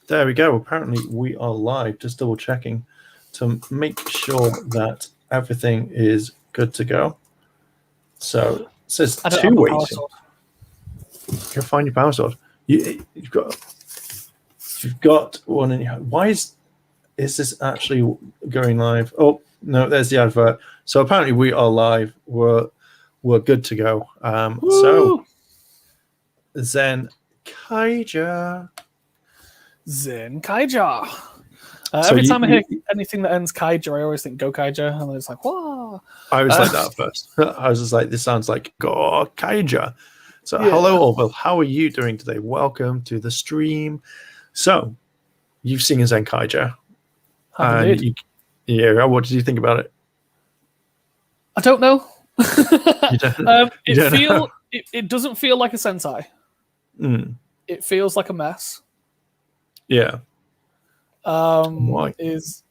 There we go. Apparently we are live. Just double checking to make sure that everything is good to go. So it says two waiting. Go find your power sword. You've got one in your hand. Why is this actually going live? Oh no, there's the advert. So apparently we are live. We're good to go. So Zenkaiger. Every time I hear anything that ends Kaiger, I always think Go Kaiger, and it's like, whoa. I was like that at first. I was just like, this sounds like Go Kaiger. So hello, Orville. How are you doing today? Welcome to the stream. So you've seen Zenkaiger. What did you think about it? I don't know. Know? It doesn't feel like a Sentai. It feels like a mess. Yeah. Why? Is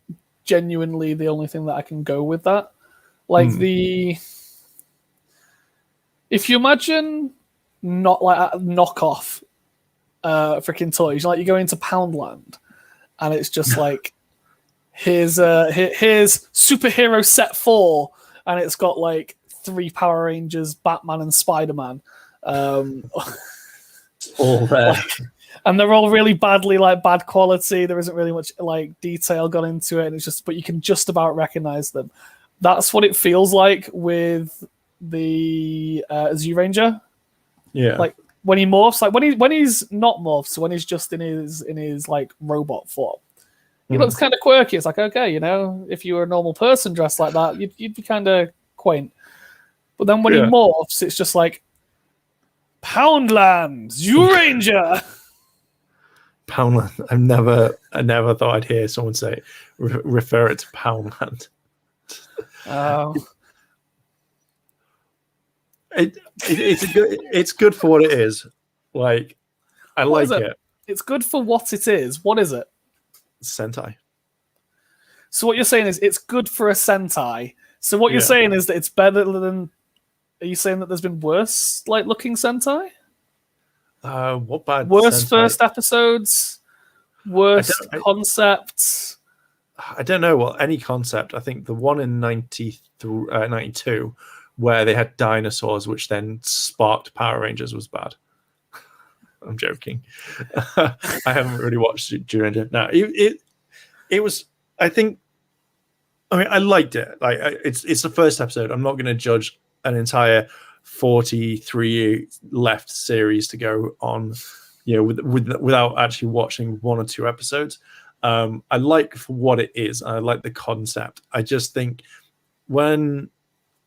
genuinely the only thing that I can go with that. Like if you imagine not like a knockoff freaking toys, like you go into Poundland and it's just like here's superhero set 4 and it's got like 3 Power Rangers, Batman and Spider-Man. All there. And they're all really bad quality. There isn't really much like detail gone into it. And it's just, but you can just about recognize them. That's what it feels like with the Z Ranger. Yeah. Like when he morphs, like when he's not morphed, so when he's just in his like robot form, he looks kind of quirky. It's like, okay, you know, if you were a normal person dressed like that, you'd be kind of quaint. But then when he morphs, it's just like Poundland, Z Ranger. Poundland. I never thought I'd hear someone say refer it to Poundland. It's good for what it is. Like I like it. It's good for what it is. What is it? Sentai. So what you're saying is it's good for a Sentai. So what you're saying is that it's better than. Are you saying that there's been worse like looking Sentai? What bad? Worse Sentai? First episodes, worse concepts. I don't know. Well, any concept. I think the one in 92 where they had dinosaurs, which then sparked Power Rangers, was bad. I'm joking. I haven't really watched it during it. No, it was. I think. I mean, I liked it. Like it's the first episode. I'm not going to judge an entire 43 left series to go on, you know, without actually watching 1 or 2 episodes. I like for what it is. I like the concept. I just think when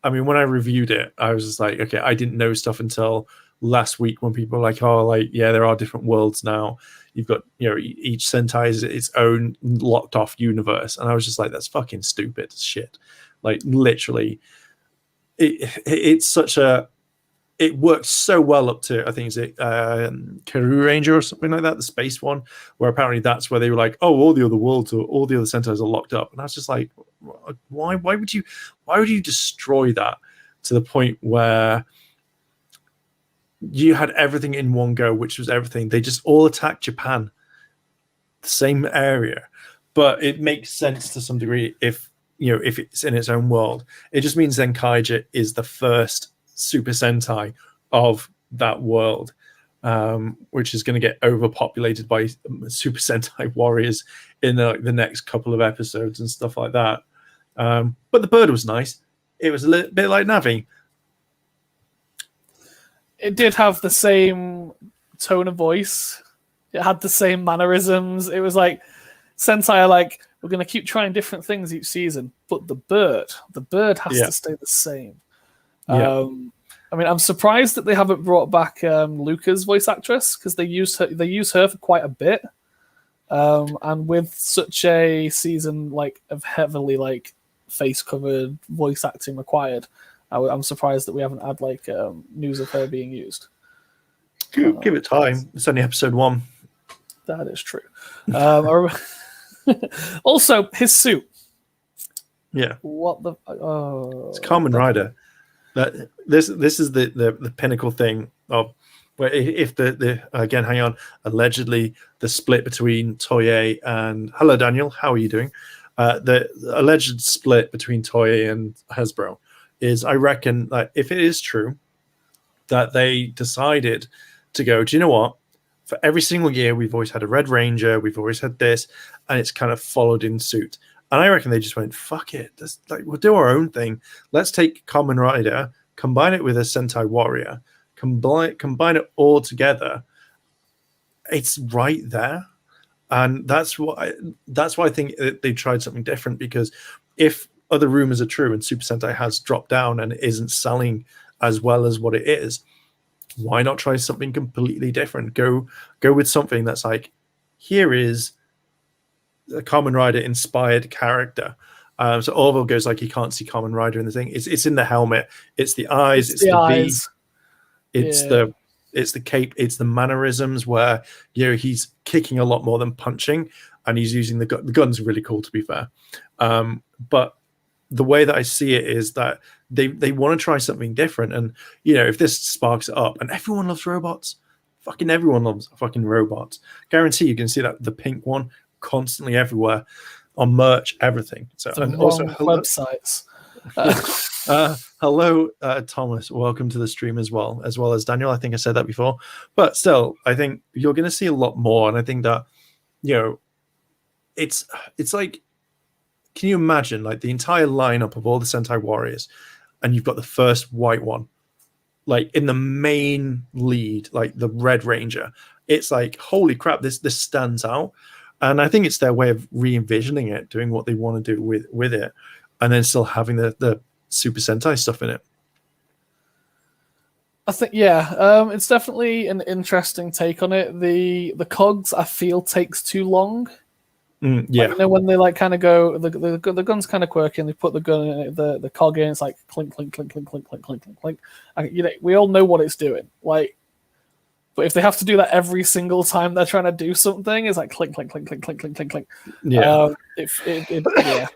I reviewed it, I was just like, okay, I didn't know stuff until last week when people were like, oh, like, yeah, there are different worlds now. You've got, you know, each Sentai is its own locked off universe. And I was just like, that's fucking stupid shit. Like literally, it's such a, it worked so well up to, I think, is it Karu Ranger or something like that, the space one, where apparently that's where they were like, oh, all the other worlds or all the other Sentais are locked up. And I was just like, why would you destroy that to the point where you had everything in one go, which was everything. They just all attacked Japan, the same area. But it makes sense to some degree if it's in its own world. It just means Zenkaiger is the first Super Sentai of that world, which is going to get overpopulated by Super Sentai warriors in the next couple of episodes and stuff like that. But the bird was nice. It was a little bit like Navi. It did have the same tone of voice. It had the same mannerisms. It was like Sentai are like, we're going to keep trying different things each season, but the bird has to stay the same. I mean, I'm surprised that they haven't brought back Luca's voice actress, because they use her for quite a bit. And with such a season like of heavily like face covered voice acting required, I'm surprised that we haven't had like news of her being used. Give it time. It's only episode 1. That is true. Also, his suit. Yeah. What the? It's Kamen Rider. This is the pinnacle thing of Where if the again, hang on, allegedly the split between Toei and hello Daniel, how are you doing? The alleged split between Toei and Hasbro is, I reckon, that if it is true that they decided to go, do you know what? For every single year, we've always had a Red Ranger, we've always had this, and it's kind of followed in suit. And I reckon they just went, fuck it, we'll do our own thing. Let's take Kamen Rider, combine it with a Sentai Warrior, combine it all together. It's right there. And that's why I think they tried something different, because if other rumors are true and Super Sentai has dropped down and isn't selling as well as what it is, why not try something completely different? Go with something that's like, here is a Kamen Rider inspired character. So Orville goes like, he can't see Kamen Rider in the thing. It's in the helmet. It's the eyes. It's the eyes. V. It's the cape. It's the mannerisms where he's kicking a lot more than punching, and he's using the gun. The gun's really cool, to be fair. But the way that I see it is that they want to try something different, and if this sparks it up, and everyone loves robots, fucking everyone loves fucking robots. Guarantee you can see that the pink one constantly everywhere on merch, everything. So the and wrong also websites. Hello, Thomas. Welcome to the stream as well as Daniel. I think I said that before, but still, I think you're going to see a lot more, and I think that it's like, can you imagine like the entire lineup of all the Sentai Warriors, and you've got the first white one, like in the main lead, like the Red Ranger. It's like, holy crap, this stands out, and I think it's their way of re-envisioning it, doing what they want to do with it, and then still having the Super Sentai stuff in it. I think, it's definitely an interesting take on it. The cogs, I feel, takes too long. When they like kind of go, the gun's kind of quirky, and they put the gun in the cog in, it's like clink, clink, clink, clink, clink, clink, clink, clink, clink. And, we all know what it's doing. Like, but if they have to do that every single time they're trying to do something, it's like clink, clink, clink, clink, clink, clink, clink, clink. Yeah. Yeah.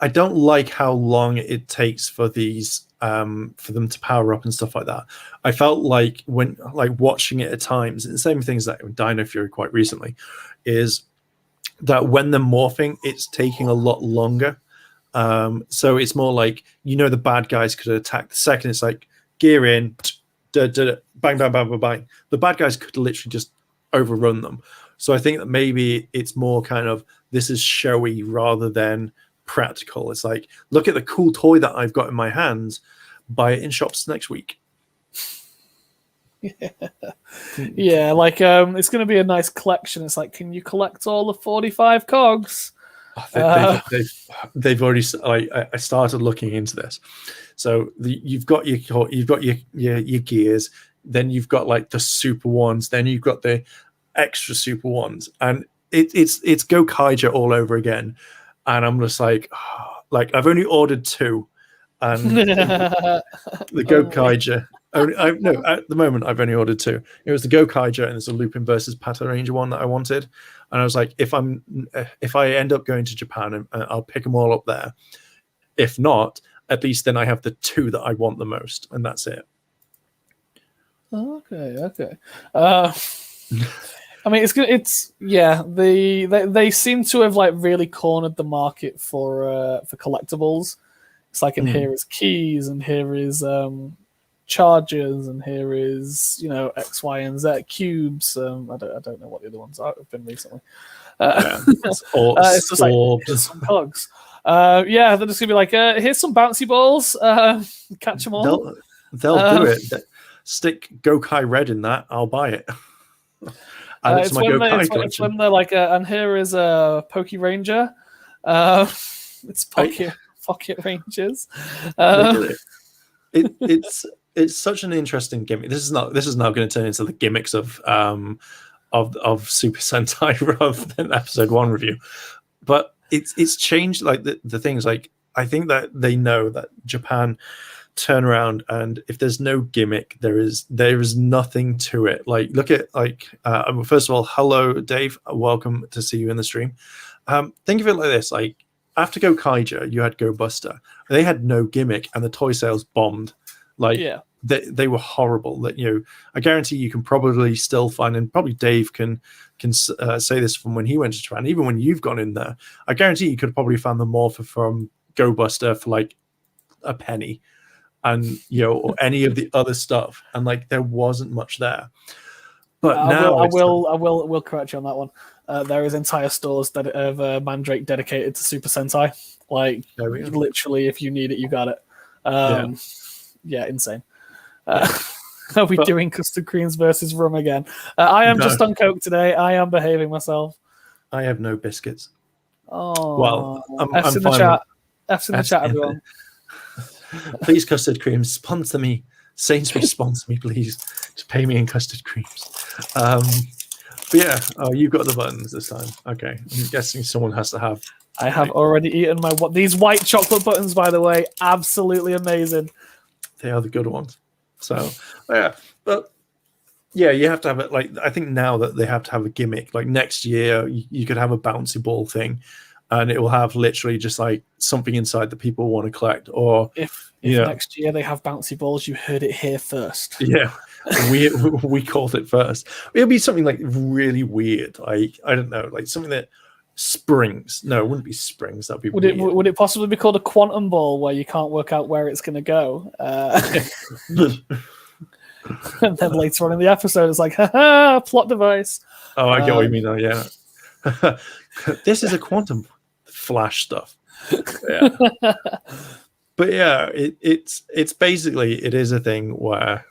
I don't like how long it takes for these for them to power up and stuff like that. I felt like when watching it at times, and the same things that with Dino Fury quite recently, is that when they're morphing, it's taking a lot longer. So it's more like, the bad guys could attack the second it's like gear in, bang, bang, bang, bang, bang. The bad guys could literally just overrun them. So I think that maybe it's more kind of, this is showy rather than practical. It's like, look at the cool toy that I've got in my hands, buy it in shops next week. Yeah, like it's going to be a nice collection. It's like, can you collect all the 45 cogs? They've already, I started looking into this. So you've got your gears, then you've got like the super ones, then you've got the extra super ones, and it's Zenkaiger all over again. And I'm just like I've only ordered 2, and the Zenkaiger. At the moment I've only ordered 2. It was the Zenkaiger and there's a Lupin versus Pata Ranger one that I wanted, and I was like, if I end up going to Japan, I'll pick them all up there. If not, at least then I have the 2 that I want the most, and that's it. Okay. I mean, it's good. They seem to have like really cornered the market for collectibles. It's like, and here is keys, and here is chargers, and here is X, Y, and Z cubes. I don't know what the other ones are. Have been recently. It's just like, here's some cogs. They're just gonna be like, here's some bouncy balls. Catch them all. They'll do it. Stick Gokai Red in that. I'll buy it. It's when they're like, and here is a Poke Ranger. It's Pocket Rangers. It's such an interesting gimmick. This is now going to turn into the gimmicks of Super Sentai rather than episode 1 review. But it's changed like the things. Like, I think that they know that Japan turn around, and if there's no gimmick, there is nothing to it. Like, look at first of all, hello Dave, welcome to see you in the stream. Think of it like this: like, after Zenkaiger, you had Go Buster. They had no gimmick, and the toy sales bombed. Like, they were horrible. That I guarantee you can probably still find, and probably Dave can say this from when he went to Japan. Even when you've gone in there, I guarantee you could have probably found the morpher from Go Buster for like a penny, and or any of the other stuff, and like there wasn't much there. But I will correct you on that one. There is entire stores that have Mandrake dedicated to Super Sentai. Like literally, if you need it, you got it. Yeah, insane. Are we doing custard creams versus rum again? I am just on Coke today. I am behaving myself. I have no biscuits. Oh, well, F's in the chat. F's in the chat, everyone. Please, custard creams, sponsor me. Sainsbury, sponsor me, please. Just pay me in custard creams. But yeah, you've got the buttons this time. Okay, I'm guessing someone has to have. I have already eaten these white chocolate buttons, by the way. Absolutely amazing. They are the good ones. So yeah, but yeah, you have to have it. Like I think now that they have to have a gimmick. Like next year, you could have a bouncy ball thing, and it will have literally just like something inside that people want to collect. Or if next year they have bouncy balls, you heard it here first. Yeah, we called it first. It'll be something like really weird. Like I don't know, like something that springs. No, it wouldn't be springs. That'd be weird. Would it possibly be called a quantum ball where you can't work out where it's going to go? And then later on in the episode, it's like, haha, plot device. Oh, I get what you mean. Yeah, this is a quantum flash stuff. Yeah, but yeah, it's basically it is a thing where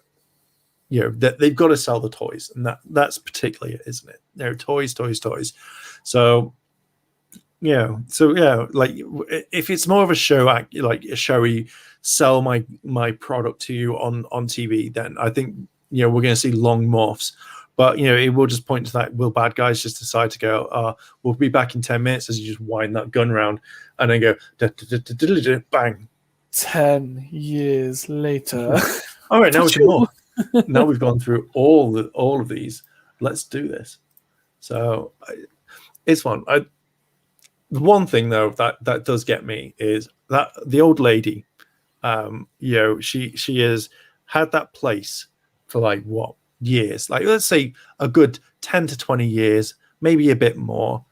that they've got to sell the toys, and that's particularly it, isn't it? Toys. So like if it's more of a show act, like a showy sell my product to you on TV, then I think we're going to see long morphs. But it will just point to that. Will bad guys just decide to go? We'll be back in 10 minutes as you just wind that gun round and then go bang. 10 years later. All right, now we can more. Now we've gone through all of these. Let's do this. So it's fun. The one thing though that does get me is that the old lady, she has had that place for like what years? Like let's say a good 10 to 20 years, maybe a bit more,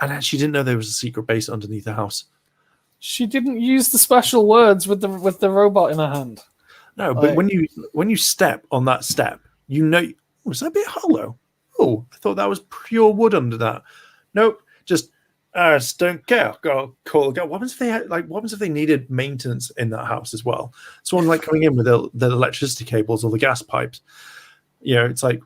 and she didn't know there was a secret base underneath the house. She didn't use the special words with the robot in her hand. No, but when you step on that step, was that a bit hollow? Oh, I thought that was pure wood under that. Nope, just don't care. Go call. What happens if they needed maintenance in that house as well? Someone like coming in with the electricity cables or the gas pipes. It's like,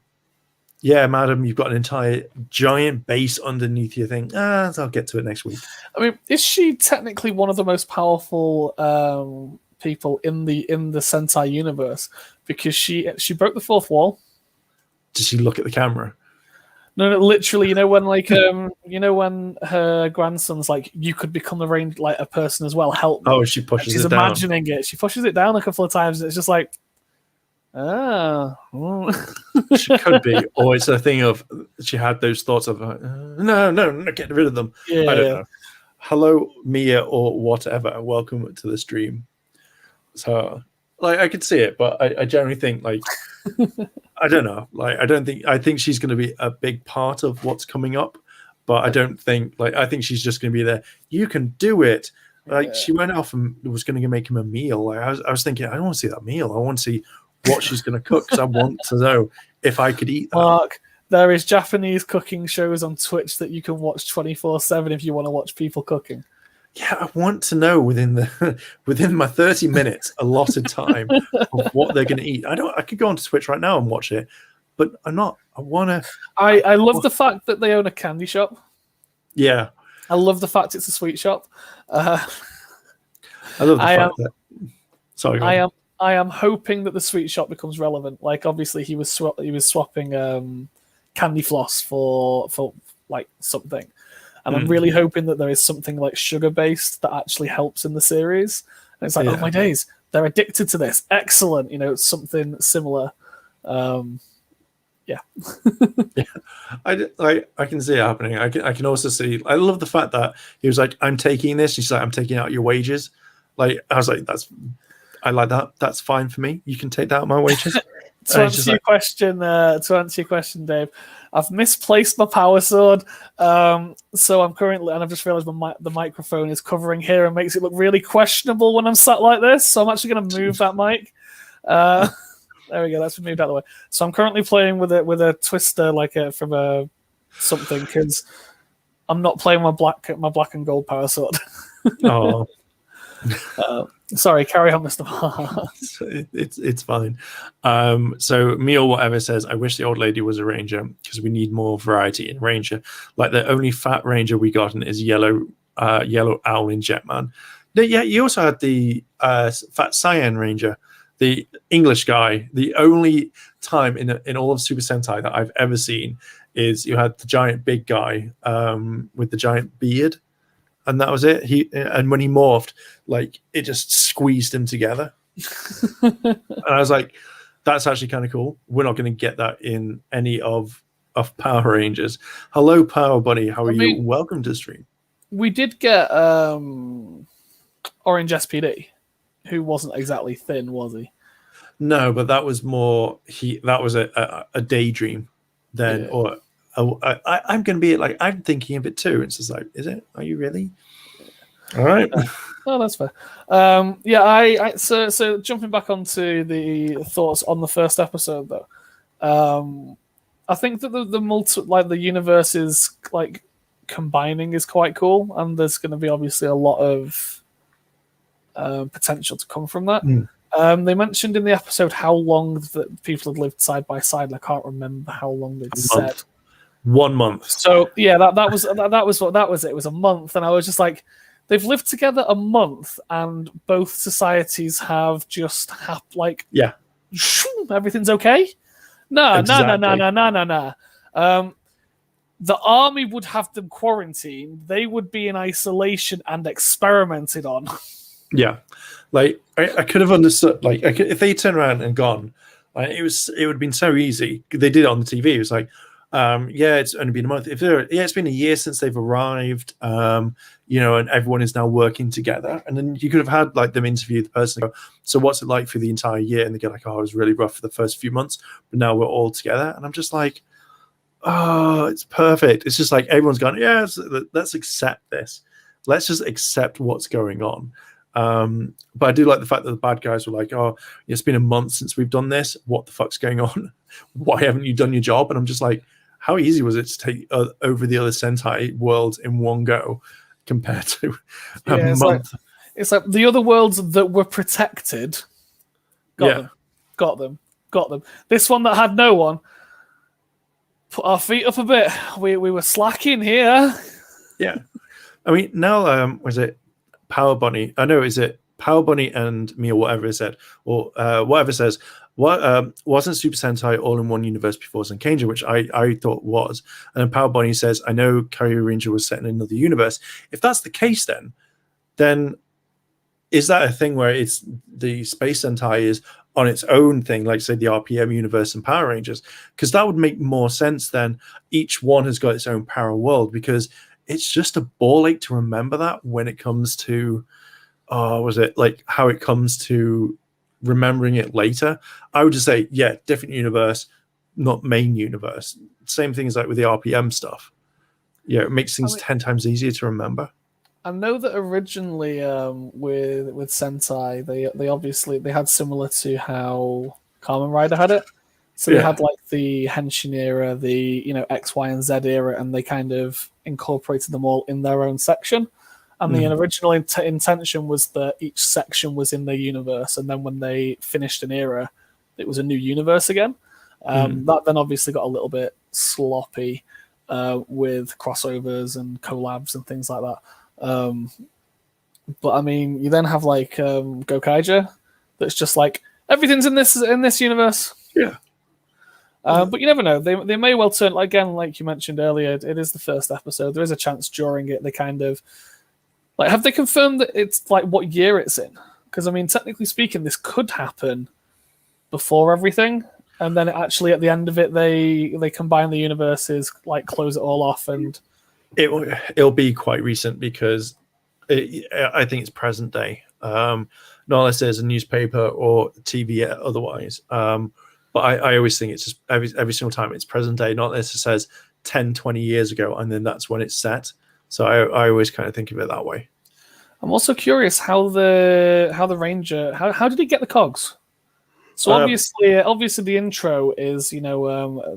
yeah, madam, you've got an entire giant base underneath your thing. I'll get to it next week. I mean, is she technically one of the most powerful people in the Sentai universe? Because she broke the fourth wall. Did she look at the camera? No, literally, when when her grandson's like, you could become the range, like a person as well, help me. Oh, she pushes it down. She's imagining it. She pushes it down a couple of times, and it's just like, She could be, or it's a thing of she had those thoughts of no, get rid of them. Yeah. I don't know. Hello, Mia, or whatever. Welcome to the stream. So, like, I could see it, but I generally think, like, I don't know. Like, I think she's going to be a big part of what's coming up, but I don't think, like, I think she's just going to be there. You can do it. Like, she went off and was going to make him a meal. Like, I was thinking, I don't want to see that meal. I want to see what she's going to cook because I want to know if I could eat that. Mark, there is Japanese cooking shows on Twitch that you can watch 24/7 if you want to watch people cooking. Yeah, I want to know within my 30 minutes allotted time of what they're going to eat. I could go onto Twitch right now and watch it, but I'm not. I want to. I love the fact that they own a candy shop. Yeah, I love the fact it's a sweet shop. I love the fact that. Sorry, I am hoping that the sweet shop becomes relevant. Like, obviously, he was swapping candy floss for like something, and I'm really hoping that there is something like sugar based that actually helps in the series. And it's like, oh my days, they're addicted to this. Excellent, it's something similar. Yeah. I can see it happening. I can also see. I love the fact that he was like, "I'm taking this." She's like, "I'm taking out your wages." Like, I was like, that's I like that. That's fine for me. You can take that out of my wages. To answer your question, Dave, I've misplaced my power sword. So I'm currently, and I've just realised the microphone is covering here and makes it look really questionable when I'm sat like this. So I'm actually going to move that mic. There we go. That's been moved out of the way. So I'm currently playing with a twister from a something because I'm not playing my black and gold power sword. Oh. Sorry, carry on, Mr. Marr. It's fine. So me or whatever says, I wish the old lady was a ranger because we need more variety in ranger. Like the only fat ranger we gotten is yellow owl in Jetman. Yeah, you also had the fat cyan ranger, the English guy. The only time in all of Super Sentai that I've ever seen is you had the giant big guy with the giant beard. And that was it. And when he morphed, like it just squeezed him together. And I was like, that's actually kind of cool. We're not going to get that in any of Power Rangers. Hello, Power Bunny. How are you? Welcome to the stream. We did get Orange SPD, who wasn't exactly thin, was he? No, but that was more that was a daydream then, or I'm going to be like, I'm thinking of it too. It's just like, is it? Are you really? All right. Oh, that's fair. I so jumping back onto the thoughts on the first episode though, I think that the universe is like combining is quite cool, and there's going to be obviously a lot of potential to come from that. They mentioned in the episode how long that people had lived side by side. I can't remember how long they'd said. 1 month. So yeah, that was what that was. It was a month, and I was just like, they've lived together a month, and both societies have just everything's okay. No. The army would have them quarantined. They would be in isolation and experimented on. Yeah, like I could have understood. Like if they turned around and gone, it would have been so easy. They did it on the TV. It was like, it's only been a month. It's been a year since they've arrived. And everyone is now working together. And then you could have had like them interview the person. Go, so what's it like for the entire year? And they get like, oh, it was really rough for the first few months, but now we're all together. And I'm just like, oh, it's perfect. It's just like everyone's gone, yeah, let's accept this. Let's just accept what's going on. But I do like the fact that the bad guys were like, oh, it's been a month since we've done this. What the fuck's going on? Why haven't you done your job? And I'm just like, how easy was it to take over the other Sentai worlds in one go compared to a month? It's like the other worlds that were protected. Got them. This one that had no one, put our feet up a bit. We were slacking here. Yeah. I mean, now, was it Power Bunny? I know, is it Power Bunny and me or whatever it said, or whatever says, wasn't Super Sentai all in one universe before Zenkaiger, which I thought was. And then Power Bunny says, I know Kairio Ranger was set in another universe. If that's the case, then is that a thing where it's the Space Sentai is on its own thing, like say the RPM universe and Power Rangers? Because that would make more sense than each one has got its own parallel world, because it's just a ball ache to remember that when it comes to, how it comes to remembering it later. I would just say, yeah, different universe, not main universe. Same thing as like with the RPM stuff. Yeah, it makes things 10 times easier to remember. I know that originally with Sentai, they obviously had similar to how Kamen Rider had it. So they had like the Henshin era, the X, Y, and Z era, and they kind of incorporated them all in their own section. And the original intention was that each section was in their universe, and then when they finished an era, it was a new universe again. That then obviously got a little bit sloppy with crossovers and collabs and things like that. But I mean, you then have like Gokaiger, that's just like everything's in this universe. Yeah. But you never know. They may well turn, again, like you mentioned earlier, it is the first episode. There is a chance during it they kind of have they confirmed that it's like what year it's in? Because I mean, technically speaking, this could happen before everything, and then actually at the end of it, they combine the universes, like close it all off, and it'll be quite recent because I think it's present day. not unless there's a newspaper or TV otherwise. But I always think it's just every single time it's present day, not unless it says 10, 20 years ago, and then that's when it's set. So I always kind of think of it that way. I'm also curious how the Ranger how did he get the cogs? So obviously the intro is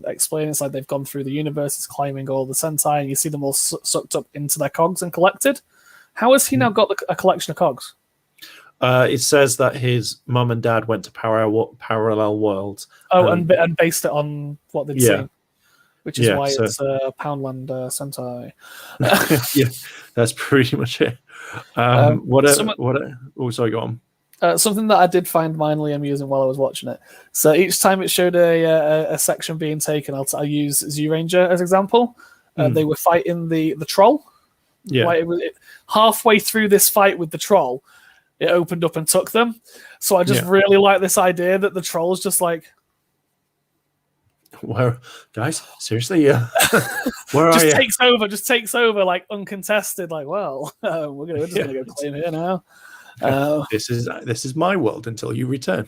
explaining it's like they've gone through the universe, it's climbing all the Sentai, and you see them all sucked up into their cogs and collected. How has he now got a collection of cogs? It says that his mum and dad went to parallel worlds. Oh, and based it on what they'd seen, which is why it's Poundland Sentai. Yeah, that's pretty much it. Sorry, go on. Something that I did find mildly amusing while I was watching it. So each time it showed a section being taken, I'll use Zenkaiger as example. They were fighting the troll. Yeah. Like halfway through this fight with the troll, it opened up and took them. So I just really like this idea that the troll's just like, where, guys, seriously, where are you? Just takes over like uncontested. Like, well, we're just gonna go claim here now. This is my world until you return.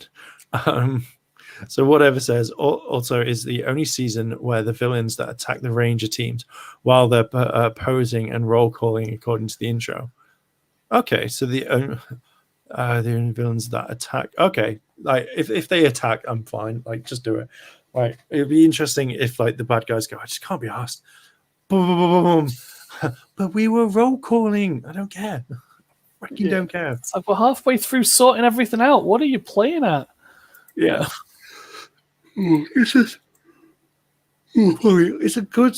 So whatever says also is the only season where the villains that attack the Ranger teams while they're posing and roll calling according to the intro. Okay, so the only villains that attack. Okay, like if they attack, I'm fine. Like just do it. Like it'd be interesting if like the bad guys go, I just can't be asked. Boom, boom, boom, boom, boom. But we were roll calling. I don't care. You don't care. It's like we're halfway through sorting everything out. What are you playing at? Yeah. It's just. It's a good.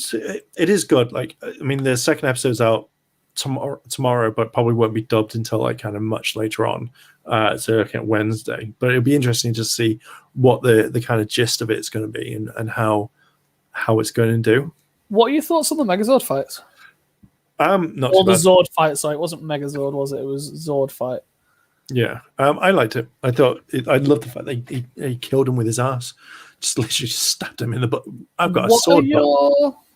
It is good. Like I mean, the second episode's out tomorrow, but probably won't be dubbed until like kind of much later on. So like at Wednesday. But it'll be interesting to see what the kind of gist of it's going to be and how it's going to do. What are your thoughts on the Megazord fights? Not or the bad. Zord fight. Sorry, it wasn't Megazord, was it? It was Zord fight. Yeah, I liked it. I thought I loved the fact that he killed him with his ass. Just literally stabbed him in the butt. I've got a sword.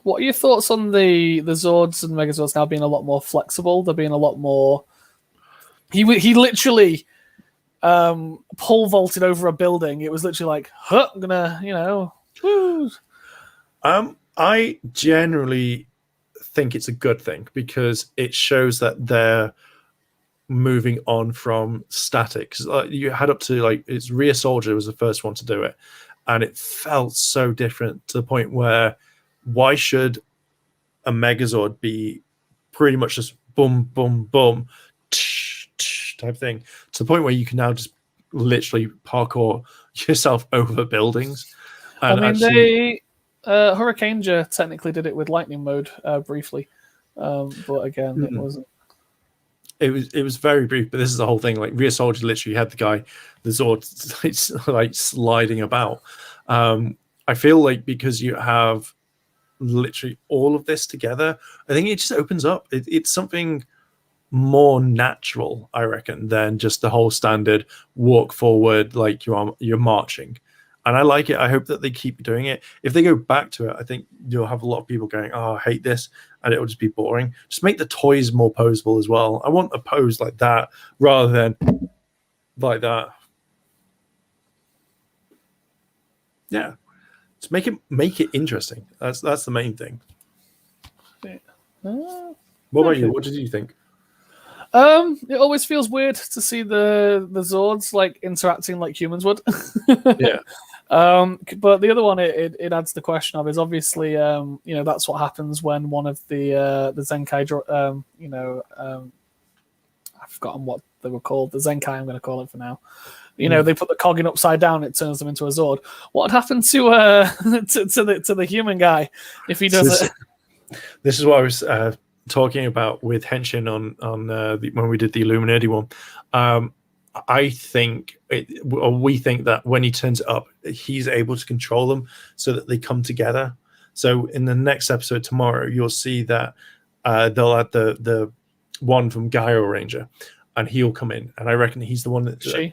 What are your thoughts on the Zords and Megazords now being a lot more flexible? They're being a lot more. He literally pole vaulted over a building. It was literally like, huh, I'm gonna, woo. I generally think it's a good thing because it shows that they're moving on from static. 'Cause, you had up to like it's Rear Soldier was the first one to do it, and it felt so different to the point where why should a Megazord be pretty much just boom, boom, boom, type thing to the point where you can now just literally parkour yourself over buildings. And I mean, Hurricaneger technically did it with lightning mode briefly, but again, it wasn't. It was very brief, but this is the whole thing. Like Rear Soldier literally had the Zord like sliding about. I feel like because you have literally all of this together, I think it just opens up. It's something more natural, I reckon, than just the whole standard walk forward like you're marching. And I like it. I hope that they keep doing it. If they go back to it, I think you'll have a lot of people going, oh, I hate this. And it will just be boring. Just make the toys more posable as well. I want a pose like that rather than like that. Yeah. Just make it interesting. That's the main thing. What about you? What did you think? It always feels weird to see the Zords like interacting like humans would. Yeah. But the other one it adds the question of is obviously that's what happens when one of the Zenkaiger I've forgotten what they were called, the Zenkai I'm going to call it for now. They put the cog in upside down, it turns them into a Zord. What happened to the human guy if he does it? This is what I was talking about with Henshin on when we did the Illuminati one. I think we think that when he turns it up, he's able to control them so that they come together. So in the next episode tomorrow, you'll see that they'll add the one from Gaio Ranger, and he'll come in. And I reckon he's the one that she.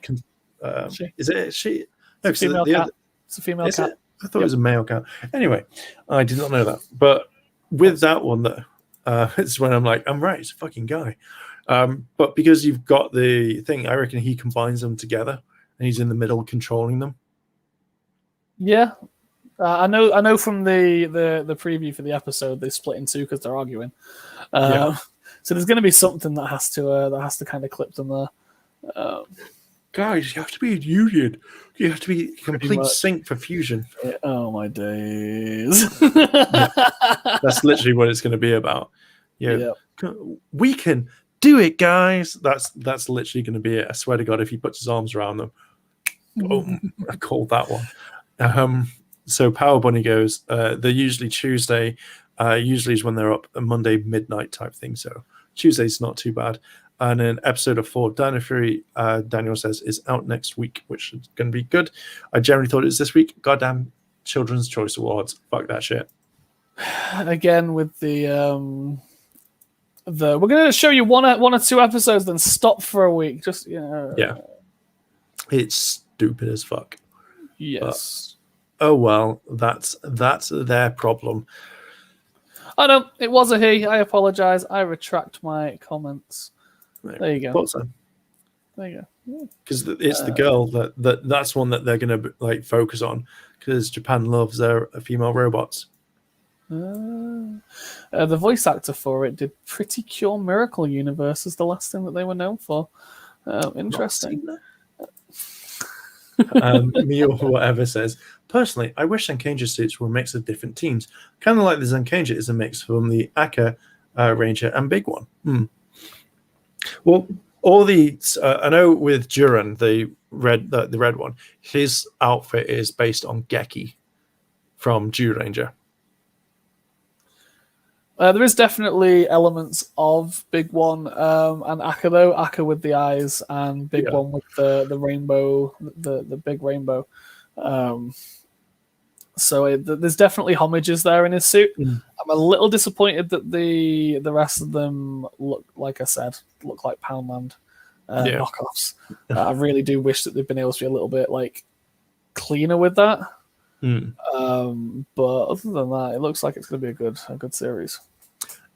Is it she? No, it's a female cat. It's a female cat. I thought it was a male cat. Anyway, I did not know that. But with that one, it's when I'm like, I'm right. It's a fucking guy. But because you've got the thing, I reckon he combines them together, and he's in the middle controlling them. Yeah, I know from the preview for the episode they split in two because they're arguing. So there's going to be something that has to kind of clip them there. Guys, you have to be in union. You have to be complete sync for fusion. Oh my days! That's literally what it's going to be about. We can do it, guys. That's literally going to be it. I swear to God, if he puts his arms around them, boom! I called that one. So Power Bunny goes. They're usually Tuesday. Usually is when they're up. A Monday midnight type thing. So Tuesday's not too bad. And an episode of 4 Dino Fury, Daniel says, is out next week, which is going to be good. I generally thought it was this week. Goddamn Children's Choice Awards. Fuck that shit. Again, with the we're going to show you one or two episodes, then stop for a week. Just yeah, it's stupid as fuck. Yes. But, oh well, that's their problem. I know it was a he. I apologize. I retract my comments. There you go. There you go. Because it's the girl that's one that they're going to like focus on, because Japan loves their female robots. The voice actor for it did Pretty Cure Miracle Universe as the last thing that they were known for. Interesting. Me or whatever says, personally, I wish Zenkaiger suits were a mix of different teams, kind of like the Zenkaiger is a mix from the Aka Ranger and Big One. Well, all the I know with Duran, the red one, his outfit is based on Geki from Ranger. There is definitely elements of Big One and Aka, though. Aka with the eyes and Big One with the rainbow, the big rainbow. So there's definitely homages there in his suit. I'm a little disappointed that the rest of them look like Poundland knockoffs. I really do wish that they've been able to be a little bit like cleaner with that. But other than that, it looks like it's going to be a good series.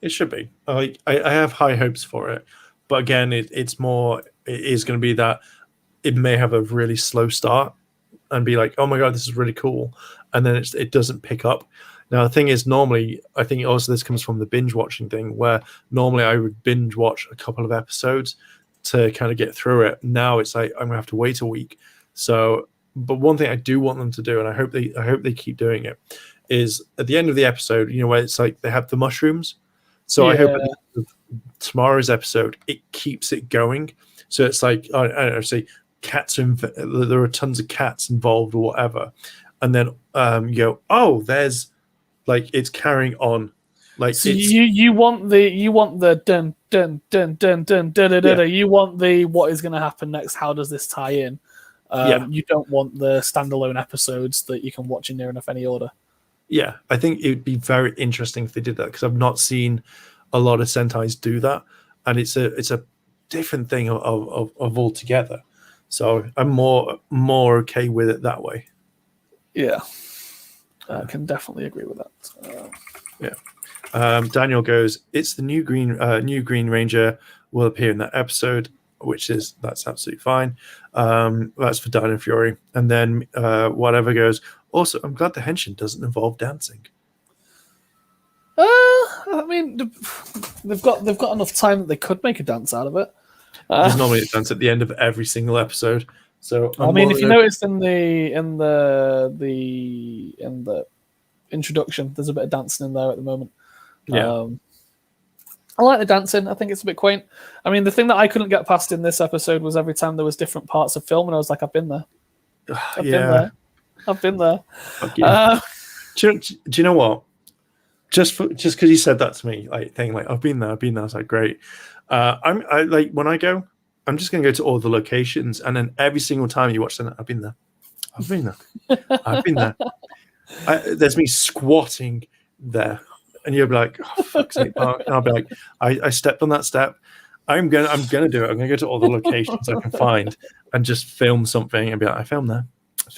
It should be. I have high hopes for it, but again, it is going to be that it may have a really slow start and be like, oh my god, this is really cool, and then it doesn't pick up. Now the thing is, normally I think also this comes from the binge watching thing, where normally I would binge watch a couple of episodes to kind of get through it. Now it's like I'm gonna have to wait a week. So, but one thing I do want them to do, and I hope they keep doing it, is at the end of the episode, where it's like they have the mushrooms. So I hope at the end of tomorrow's episode it keeps it going. So it's like I don't know, say cats there are tons of cats involved or whatever, and then you go, oh, there's like it's carrying on. Like so you want the dun dun dun dun dun da da da. You want the what is going to happen next? How does this tie in? You don't want the standalone episodes that you can watch in near enough any order. Yeah, I think it would be very interesting if they did that, because I've not seen a lot of Sentais do that, and it's a different thing of altogether. So I'm more okay with it that way. Yeah, I can definitely agree with that. Daniel goes, it's the new Green Ranger will appear in that episode, that's absolutely fine. That's for Dino Fury, and then whatever goes. Also, I'm glad the henshin doesn't involve dancing. I mean, they've got enough time that they could make a dance out of it. There's normally a dance at the end of every single episode. So if you noticed in the introduction, there's a bit of dancing in there at the moment. Yeah. I like the dancing. I think it's a bit quaint. I mean, the thing that I couldn't get past in this episode was every time there was different parts of film, and I was like, I've been there. I've been there. Do you know what? Just because you said that to me, like thing like I've been there. I was like, great. I like when I go, I'm just gonna go to all the locations, and then every single time you watch them, I've been there. I've been there. There's me squatting there, and you'll be like, oh, fuck's sake, Mark. And I'll be like, I stepped on that step. I'm gonna do it. I'm gonna go to all the locations I can find and just film something and be like, I filmed there.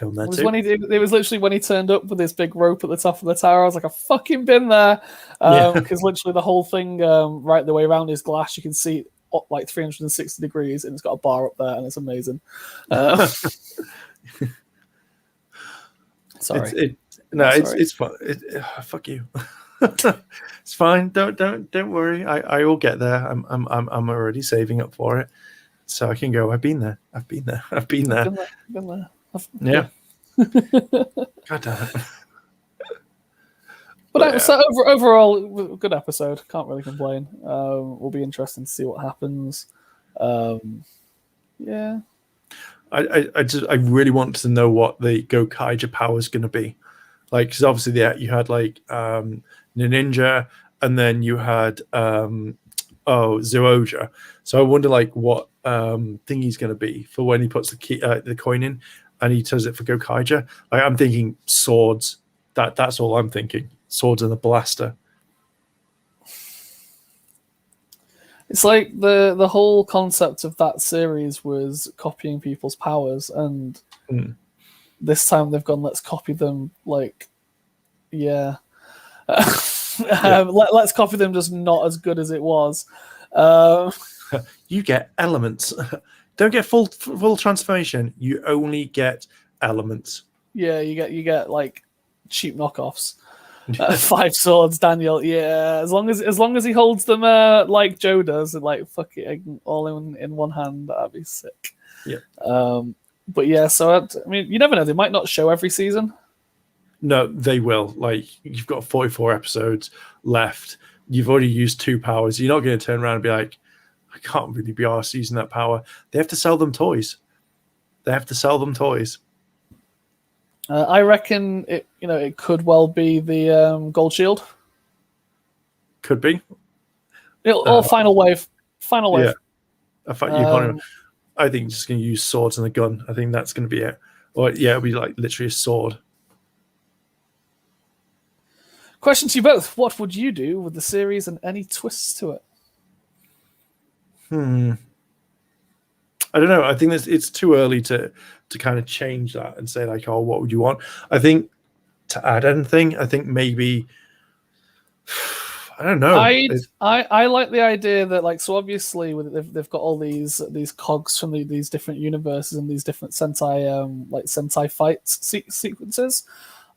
It was literally when he turned up with this big rope at the top of the tower. I was like, I've fucking been there. Because literally the whole thing right the way around is glass. You can see like 360 degrees, and it's got a bar up there, and it's amazing. Sorry. It's fine. Fuck you. It's fine. Don't worry. I will get there. I'm already saving up for it, so I can go. I've been there. Yeah. God damn it. But so overall, good episode. Can't really complain. Will be interesting to see what happens. Yeah. I really want to know what the Geekgrid power is going to be. Like, because obviously you had like Ninja, and then you had Zeroja. So I wonder like what thing he's going to be for when he puts the coin in and he does it for Geekgrid. Like, I'm thinking swords. That's all I'm thinking. Swords and a blaster. It's like the whole concept of that series was copying people's powers, and this time they've gone, let's copy them. Like, yeah. Let's copy them, just not as good as it was. You get elements. Don't get full transformation. You only get elements. Yeah, you get like cheap knockoffs. 5 swords, Daniel. Yeah, as long as he holds them like Joe does, and like fuck it, all in one hand, that'd be sick. Yeah. But yeah, so I mean, you never know. They might not show every season. No, they will. Like, you've got 44 episodes left. You've already used 2 powers. You're not going to turn around and be like, I can't really be arsed using that power. They have to sell them toys. I reckon it could well be the gold shield. Could be. Or final wave. Yeah. I think just going to use swords and a gun. I think that's going to be it. Or yeah, it'll be like literally a sword. Question to you both: what would you do with the series and any twists to it? I don't know. I think it's too early to kind of change that and say like, oh, what would you want? I think to add anything, I think maybe I don't know. I like the idea that, like, so obviously they've got all these cogs from these different universes and these different Sentai fight sequences.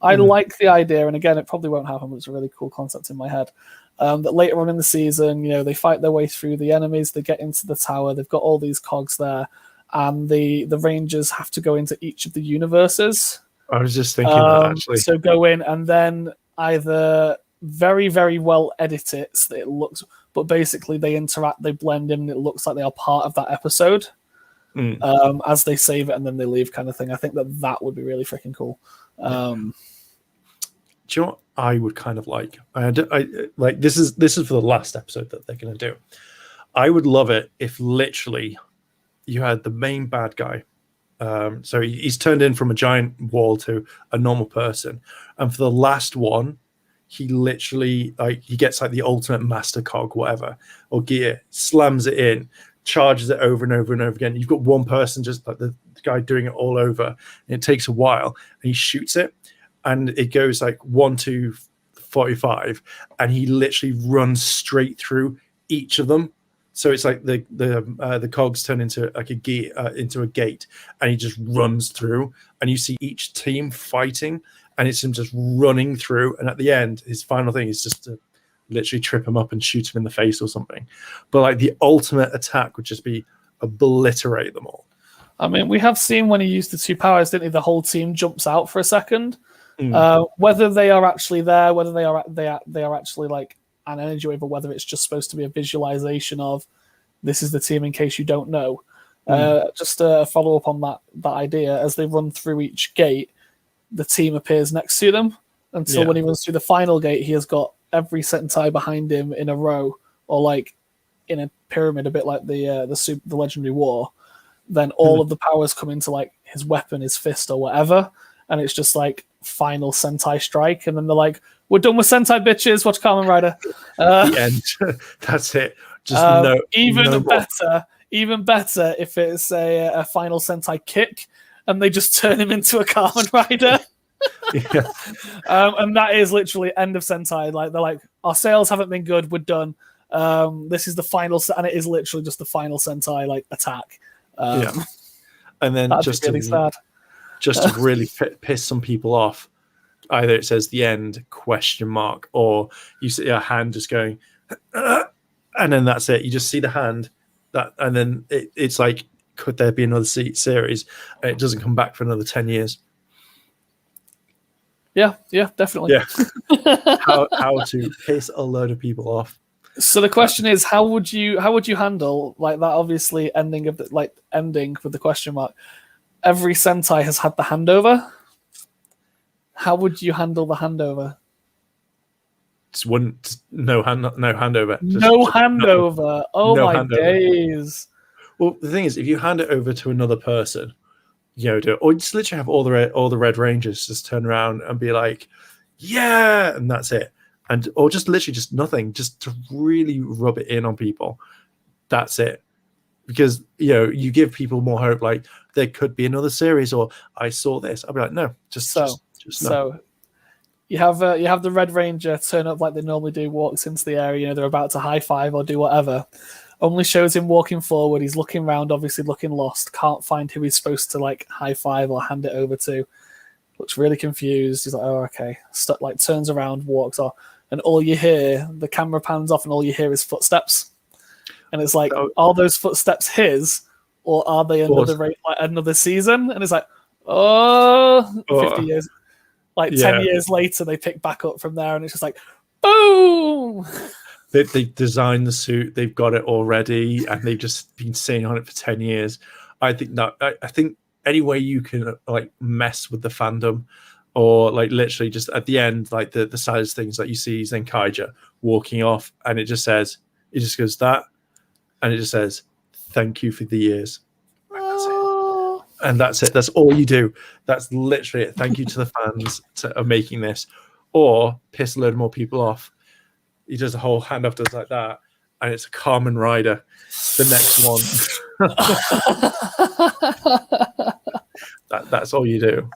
I like the idea, and again, it probably won't happen, but it's a really cool concept in my head. That later on in the season, they fight their way through the enemies, they get into the tower, they've got all these cogs there, and the Rangers have to go into each of the universes. I was just thinking that, actually. So go in and then either very, very well edit it so that it looks, but basically they interact, they blend in, and it looks like they are part of that episode as they save it and then they leave, kind of thing. I think that would be really freaking cool. Do you know what I would kind of like? I like this is for the last episode that they're going to do. I would love it if literally you had the main bad guy. So he's turned in from a giant wall to a normal person, and for the last one, he literally he gets like the ultimate master cog, whatever, or gear, slams it in, charges it over and over and over again. You've got one person just like the guy doing it all over, and it takes a while, and he shoots it. And it goes like 1 to 45, and he literally runs straight through each of them. So it's like the cogs turn into like a gear into a gate, and he just runs through, and you see each team fighting, and it's him just running through. And at the end, his final thing is just to literally trip him up and shoot him in the face or something. But like the ultimate attack would just be obliterate them all. I mean, we have seen when he used the 2 powers, didn't he? The whole team jumps out for a second. Whether they are actually there, whether they are actually like an energy wave, or whether it's just supposed to be a visualization of this is the team in case you don't know. Just to follow up on that idea, as they run through each gate, the team appears next to them until when he runs through the final gate, he has got every Sentai behind him in a row, or like in a pyramid, a bit like the Legendary War. Then all of the powers come into like his weapon, his fist, or whatever, and it's just like final Sentai strike, and then they're like, we're done with Sentai, bitches, watch Kamen Rider. The end. That's it. Just even better if it's a final Sentai kick and they just turn him into a Kamen Rider. And that is literally end of Sentai. Like, they're like, our sales haven't been good, we're done. This is the final, and it is literally just the final Sentai like attack. Yeah. And then That'd just be really sad. Just to really piss some people off, either it says the end ? Or you see a hand just going, and then that's it. You just see the hand, and then it's like, could there be another series? And it doesn't come back for another 10 years. Yeah, definitely. Yeah. how to piss a load of people off. So the question is, how would you handle like that? Obviously, ending with the question mark. Every Sentai has had the handover. How would you handle the handover? No handover. No handover. Oh no my handover. days. Well, the thing is, if you hand it over to another person, or just literally have all the Red Rangers just turn around and be like, yeah, and that's it. Or just literally just nothing, just to really rub it in on people. That's it. Because, you give people more hope, like there could be another series, or I saw this. I'll be like, no, just no. So you have the Red Ranger turn up like they normally do, walks into the area, they're about to high five or do whatever. Only shows him walking forward. He's looking around, obviously looking lost. Can't find who he's supposed to like high five or hand it over to. Looks really confused. He's like, oh, okay. Turns around, walks off, and all you hear, the camera pans off, and all you hear is footsteps. And it's like, are those footsteps his, or are they another season? And it's like, 50 years, 10 years later, they pick back up from there, and it's just like, boom. They designed the suit, they've got it already, and they've just been sitting on it for 10 years. I think any way you can like mess with the fandom, or like literally just at the end, like the saddest things, like you see Zenkaiger walking off, and it just goes that, and it just says, thank you for the years. And that's it. That's all you do. That's literally it. Thank you to the fans of making this, or piss a load more people off. He does a whole handoff, does like that, and it's a Kamen Rider. The next one. That's all you do.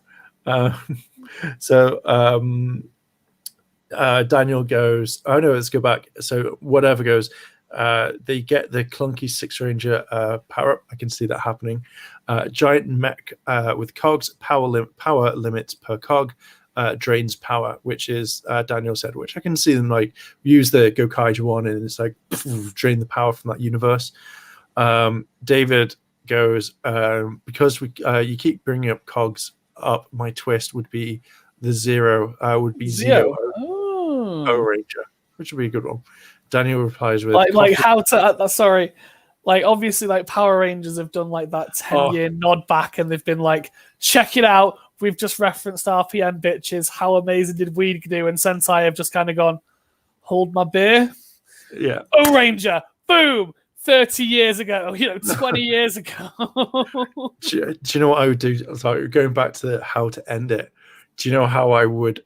Daniel goes, oh no, let's go back. So whatever goes, they get the clunky Six Ranger power up. I can see that happening. Giant mech with cogs, power limits per cog, drains power, which is Daniel said, which I can see them like use the Gokaiger one, and it's like drain the power from that universe. David goes, because you keep bringing up cogs up, my twist would be the Zero O Ranger, which would be a good one. Daniel replies with obviously like Power Rangers have done like that 10-year nod back, and they've been like, check it out, we've just referenced RPM bitches, how amazing did we do? And Sentai have just kind of gone, hold my beer. Yeah. O Ranger, boom, 30 years ago, 20 years ago. Do you know what I would do? Sorry, going back to how to end it. Do you know how I would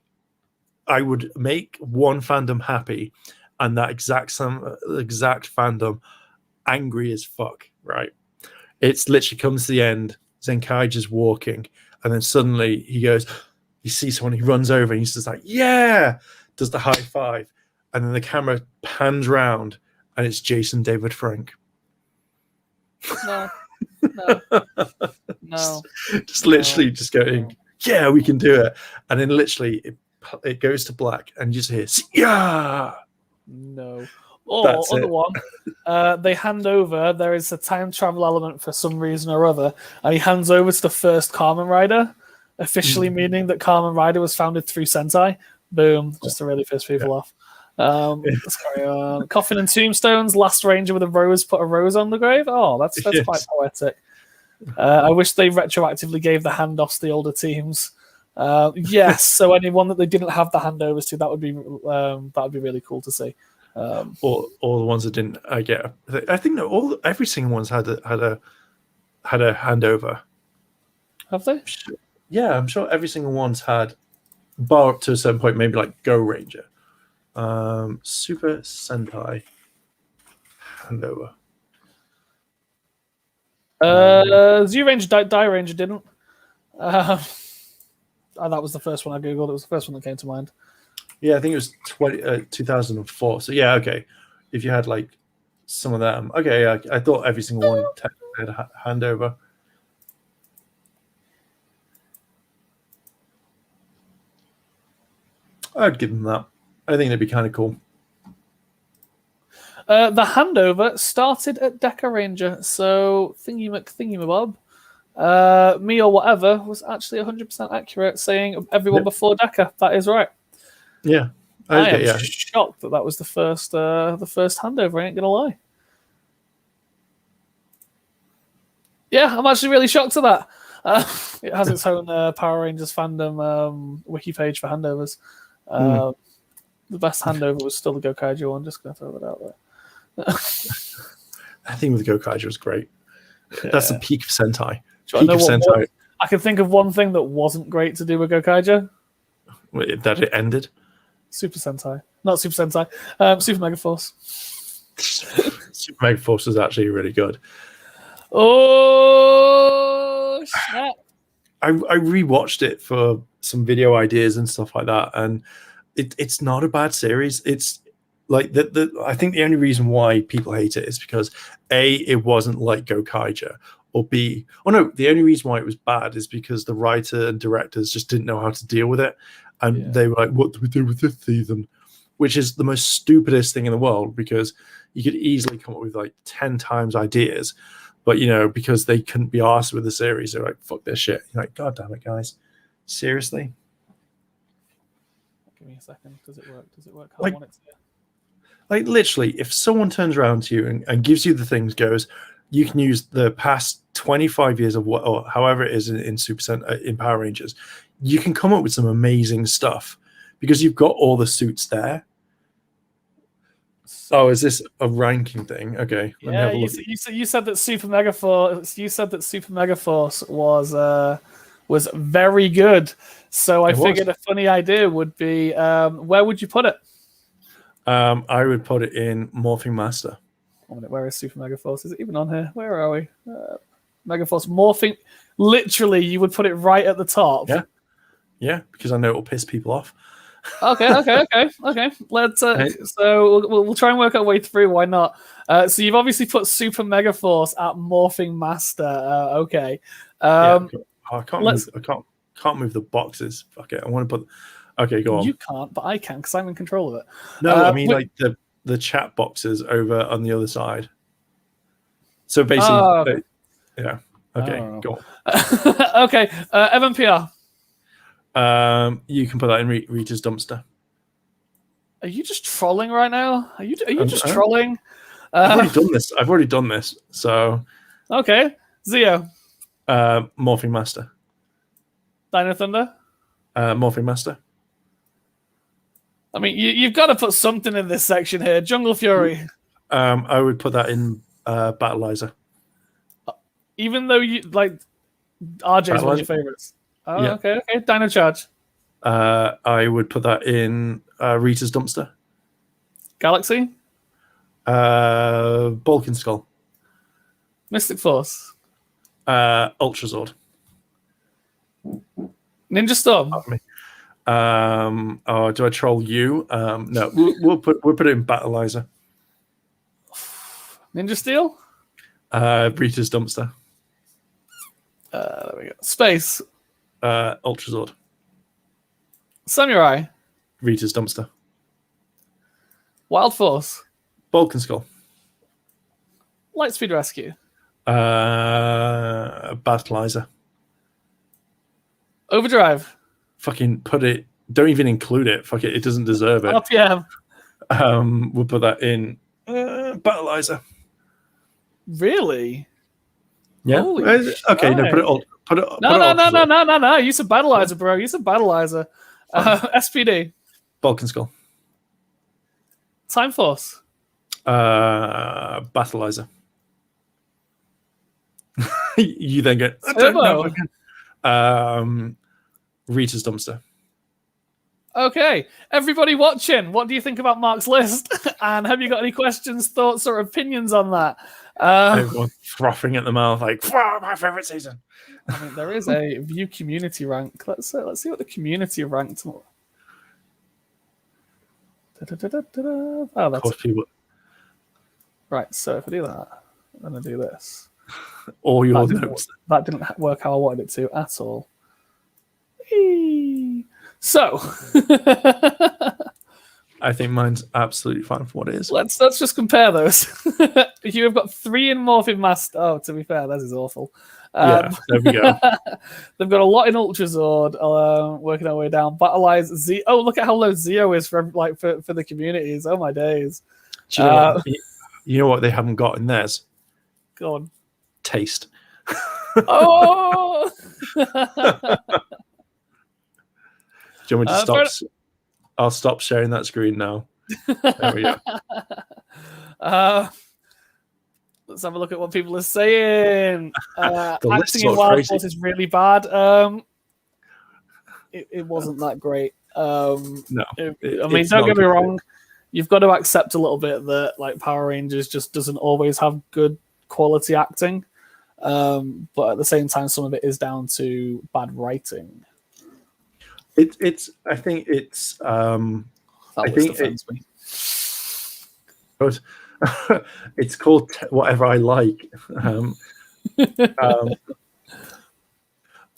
make one fandom happy, and that exact fandom angry as fuck, right? It's literally comes to the end, Zenkaiger's walking, and then suddenly he sees someone, he runs over, and he's just like, yeah, does the high five, and then the camera pans round, and it's Jason David Frank. No. Just literally just going, yeah, we can do it, and then literally it goes to black, and you just hear, yeah. No. Or other one, they hand over, there is a time travel element for some reason or other, and he hands over to the first Kamen Rider, officially meaning that Kamen Rider was founded through Sentai. Boom, just to really piss people off. Let's carry on. Coffin and Tombstones, Last Ranger with a rose, put a rose on the grave. Oh, that's quite poetic. I wish they retroactively gave the handoffs to the older teams. Yes, so anyone that they didn't have the handovers to, that would be really cool to see. All the ones that didn't get. I think that every single one's had a handover. Have they? Yeah, I'm sure every single one's had, bar up to a certain point, maybe like Go Ranger, Super Sentai handover. Z Ranger, Die Ranger didn't. That was the first one I googled. It was the first one that came to mind. Yeah, I think it was 2004. So yeah, okay. if you had like some of them. Okay, I thought every single one had a handover. I'd give them that. I think it'd be kind of cool. The handover started at Deca Ranger, so thingy-mabob, me or whatever was actually 100% accurate, saying everyone before Deca. That is right. Yeah, I am shocked that was the first handover. I ain't gonna lie. Yeah, I'm actually really shocked at that. It has its own Power Rangers fandom wiki page for handovers. The best handover was still the Geekgrid one. Just gonna throw it out there. I think with Geekgrid was great. Yeah. That's the peak of Sentai. Peak of Sentai. I can think of one thing that wasn't great to do with Geekgrid. That it ended? Super Sentai. Not Super Sentai. Super Mega Force. Super Mega Force is actually really good. Oh, snap. I rewatched it for some video ideas and stuff like that, and it's not a bad series. It's like I think the only reason why people hate it is because A, it wasn't like Geekgrid, or B, the only reason why it was bad is because the writer and directors just didn't know how to deal with it, and they were like, "What do we do with this season?" Which is the most stupidest thing in the world, because you could easily come up with like 10 times ideas, but because they couldn't be arsed with the series, they're like, "Fuck this shit." You're like, "God damn it, guys, seriously." Give me a second. Does it work? Does it work? Like literally, if someone turns around to you and gives you the things, goes, you can use the past 25 years of what, or however it is in in Power Rangers, you can come up with some amazing stuff because you've got all the suits there. Oh, is this a ranking thing? Okay. Let me have a look. You said that Super Mega Force. You said that Super Mega Force was very good. So I figured a funny idea would be, where would you put it? I would put it in Morphing Master. Where is Super Mega Force? Is it even on here? Where are we? Mega Force Morphing. Literally, you would put it right at the top. Yeah, because I know it'll piss people off. Okay. Let's. So we'll try and work our way through. Why not? So you've obviously put Super Mega Force at Morphing Master. Okay. I can't move the boxes. Fuck it. I want to put. Okay, go on. You can't, but I can because I'm in control of it. No, I mean like the chat boxes over on the other side. So basically, yeah. Okay, go on. Okay, MMPR. You can put that in Rita's dumpster. Are you just trolling right now? Are you just trolling? I've already done this. So okay, Zio. Morphing Master. Dino Thunder. Morphing Master. I mean, you've got to put something in this section here. Jungle Fury. I would put that in Battleizer. Even though you like RJ's one of your favorites. Oh, yeah. Okay. Dino Charge. I would put that in Rita's dumpster. Galaxy. Balkan Skull. Mystic Force. Ultrazord. Ninja Storm. Do I troll you? No, we'll put it in Battleizer. Ninja Steel. Rita's dumpster. There we go. Space. Ultrazord. Samurai. Rita's dumpster. Wild Force. Balkan Skull. Lightspeed Rescue. Battleizer. Overdrive. Fucking put it. Don't even include it. Fuck it. It doesn't deserve it. RPM. We'll put that in Battleizer. Really? Yeah. Okay. No. Put it all. No. Use a Battleizer, bro. Use a Battleizer. SPD. Balkan Skull. Time Force. Battleizer. You then get. Rita's dumpster. Okay, everybody watching, what do you think about Mark's list? And have you got any questions, thoughts, or opinions on that? Everyone frothing at the mouth, like, wow, my favorite season. I mean, there is a view community rank. Let's see what the community ranked. Oh, of course, Right, so if I do that, I'm going to do this. Or your That notes. that didn't work how I wanted it to at all. Eee. So I think mine's absolutely fine for what it is. let's just compare those. You have got 3 in Morphin Master. Oh, to be fair, this is awful. Yeah, there we go. They've got a lot in Ultrazord, working our way down. Battleize Z. Oh, look at how low Zeo is for the communities. Oh my days. Do you know what? You know what they haven't got in theirs? Go on. Taste. Oh. Do you want me to stop? I'll stop sharing that screen now. There we go. Let's have a look at what people are saying. Acting in Wild Force is really bad. It wasn't that great. No, I mean, don't get me wrong. You've got to accept a little bit that like Power Rangers just doesn't always have good quality acting. But at the same time, some of it is down to bad writing. It's. I think it's. That I think offends me. But it's called Whatever I Like.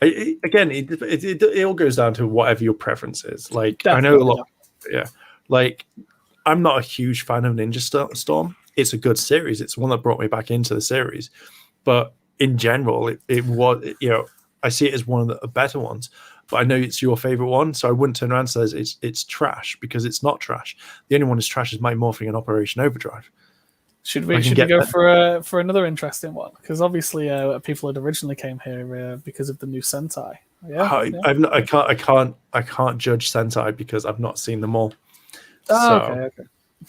Again, it all goes down to whatever your preference is. Like, definitely. I know a lot. Yeah. Like, I'm not a huge fan of Ninja Storm. It's a good series. It's one that brought me back into the series. But in general, it was, I see it as one of the better ones. But I know it's your favorite one, so I wouldn't turn around and say it's trash, because it's not trash. The only one that's trash is Mighty Morphing and Operation Overdrive. Should we go for another interesting one? Because obviously, people had originally came here because of the new Sentai. Yeah, I can't judge Sentai because I've not seen them all. Oh, so okay.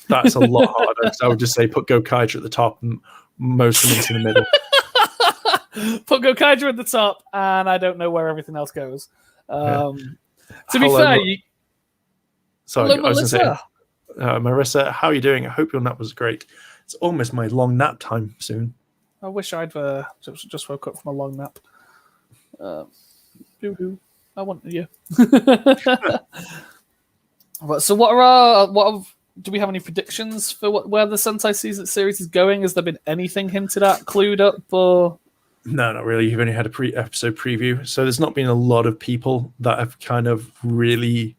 That's a lot harder. So I would just say put Gokaiger at the top and most of them into the middle. Put Gokaiger at the top, and I don't know where everything else goes. To be fair, sorry, I was going to say, Marissa, how are you doing? I hope your nap was great. It's almost my long nap time soon. I wish I'd just woke up from a long nap. I want you. But so, do we have any predictions for where the Sentai series is going? Has there been anything hinted at, clued up, or? No, not really. You've only had a episode preview, so there's not been a lot of people that have kind of really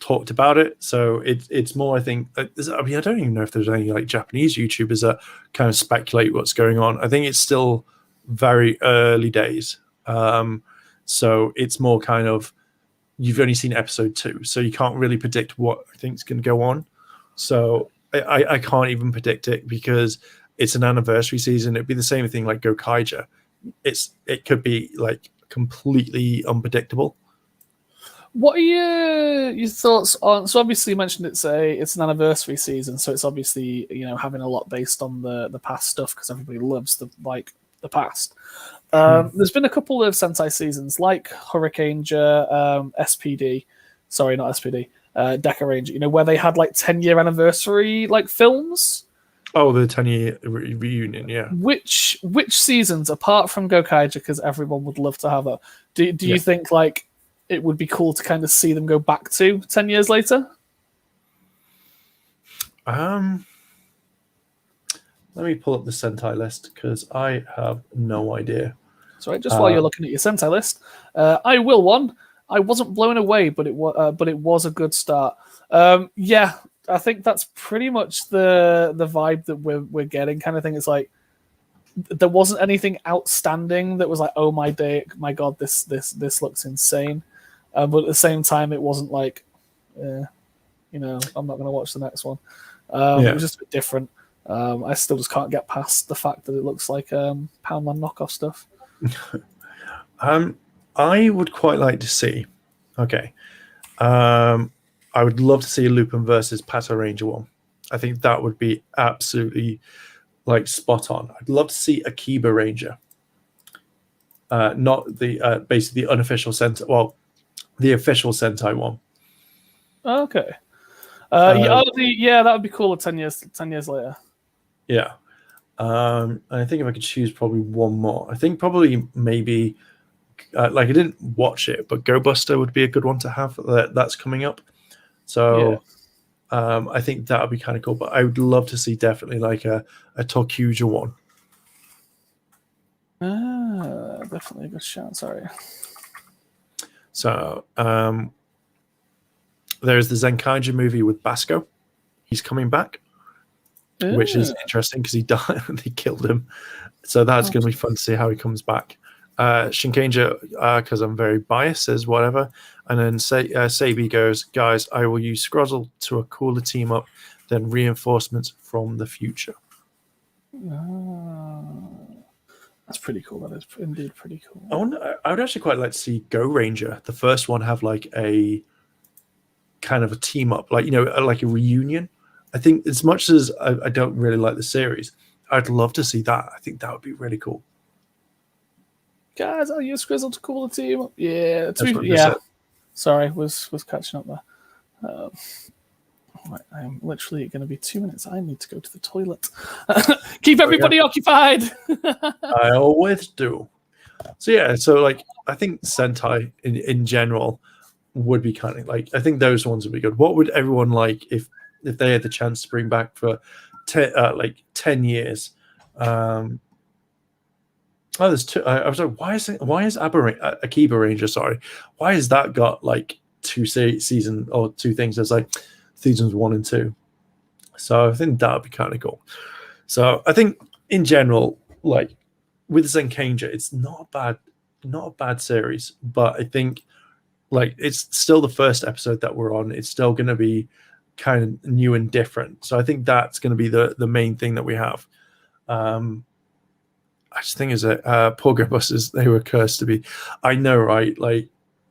talked about it. So it's more, I think. I mean, I don't even know if there's any like Japanese YouTubers that kind of speculate what's going on. I think it's still very early days. So it's more kind of, you've only seen episode 2, so you can't really predict what I think is going to go on. So I can't even predict it because it's an anniversary season. It'd be the same thing like Gokaiger. It could be like completely unpredictable. What are your thoughts on? So obviously you mentioned it's an anniversary season, so it's obviously having a lot based on the past stuff because everybody loves the past. There's been a couple of Sentai seasons like Hurricaneger, SPD. Sorry, not SPD. Deca Ranger. Where they had like 10-year anniversary like films. Oh, the 10-year reunion, yeah. Which seasons, apart from Gokaiger, because everyone would love to have that, do you think like it would be cool to kind of see them go back to 10 years later? Let me pull up the Sentai list because I have no idea. Sorry, just while you're looking at your Sentai list, I will one. I wasn't blown away, but it was a good start. Yeah, I think that's pretty much the vibe that we're getting, kind of thing. It's like there wasn't anything outstanding that was like, oh my god, this looks insane. But at the same time, it wasn't like, I'm not going to watch the next one. It was just a bit different. I still just can't get past the fact that it looks like Poundland knockoff stuff. I would quite like to see. Okay. I would love to see a Lupin versus Pato Ranger one. I think that would be absolutely like spot on. I'd love to see Akiba Ranger. Not the basically the unofficial Sentai. Well, the official Sentai one. Okay. That would be cool. 10 years later. Yeah. I think if I could choose probably one more, I think probably maybe like I didn't watch it, but Go Buster would be a good one to have. That's coming up. So I think that would be kind of cool. But I would love to see definitely like a Torcuja one. Definitely a good shout. Sorry. So there's the Zenkaiger movie with Basco. He's coming back, which is interesting because he died. They killed him. So that's going to be fun to see how he comes back. Shinkanger, because I'm very biased, says whatever. And then Sabi goes, guys, I will use Scrozzle to a cooler team up than reinforcements from the future. That's pretty cool. That is indeed pretty cool. I would actually quite like to see Go Ranger, the first one, have like a kind of a team up, like, like a reunion. I think as much as I don't really like the series, I'd love to see that. I think that would be really cool. Guys, I'll use Scrizzle to cool the team. Yeah, sorry, was catching up there. I am literally going to be 2 minutes. I need to go to the toilet. Keep everybody occupied. I always do. So like I think Sentai in general would be kind of like, I think those ones would be good. What would everyone like if they had the chance to bring back for 10 years? There's two. I was like, why is Akiba Ranger? Sorry, why has that got like two season or two things? There's like seasons 1 and 2. So I think that would be kind of cool. So I think in general, like with Zenkaiger, it's not a bad series, but I think like it's still the first episode that we're on. It's still going to be kind of new and different. So I think that's going to be the main thing that we have. I just think is that poor Go Busters, they were cursed to be. I know, right? Like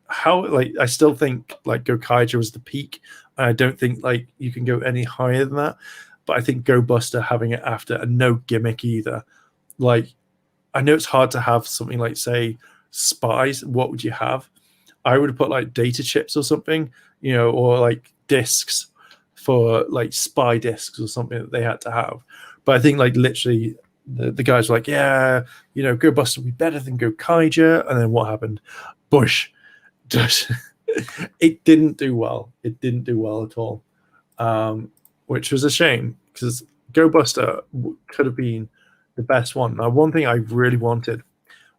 how, like I still think like Gokaiger was the peak. And I don't think like you can go any higher than that. But I think Go Buster having it after and no gimmick either. Like I know it's hard to have something like say spies. What would you have? I would have put like data chips or something, or like discs for like spy discs or something that they had to have. But I think like literally the guys were like, yeah, Go Buster would be better than Gokaiger. And then what happened? Bush. It didn't do well. It didn't do well at all, which was a shame because Go Buster could have been the best one. Now, one thing I really wanted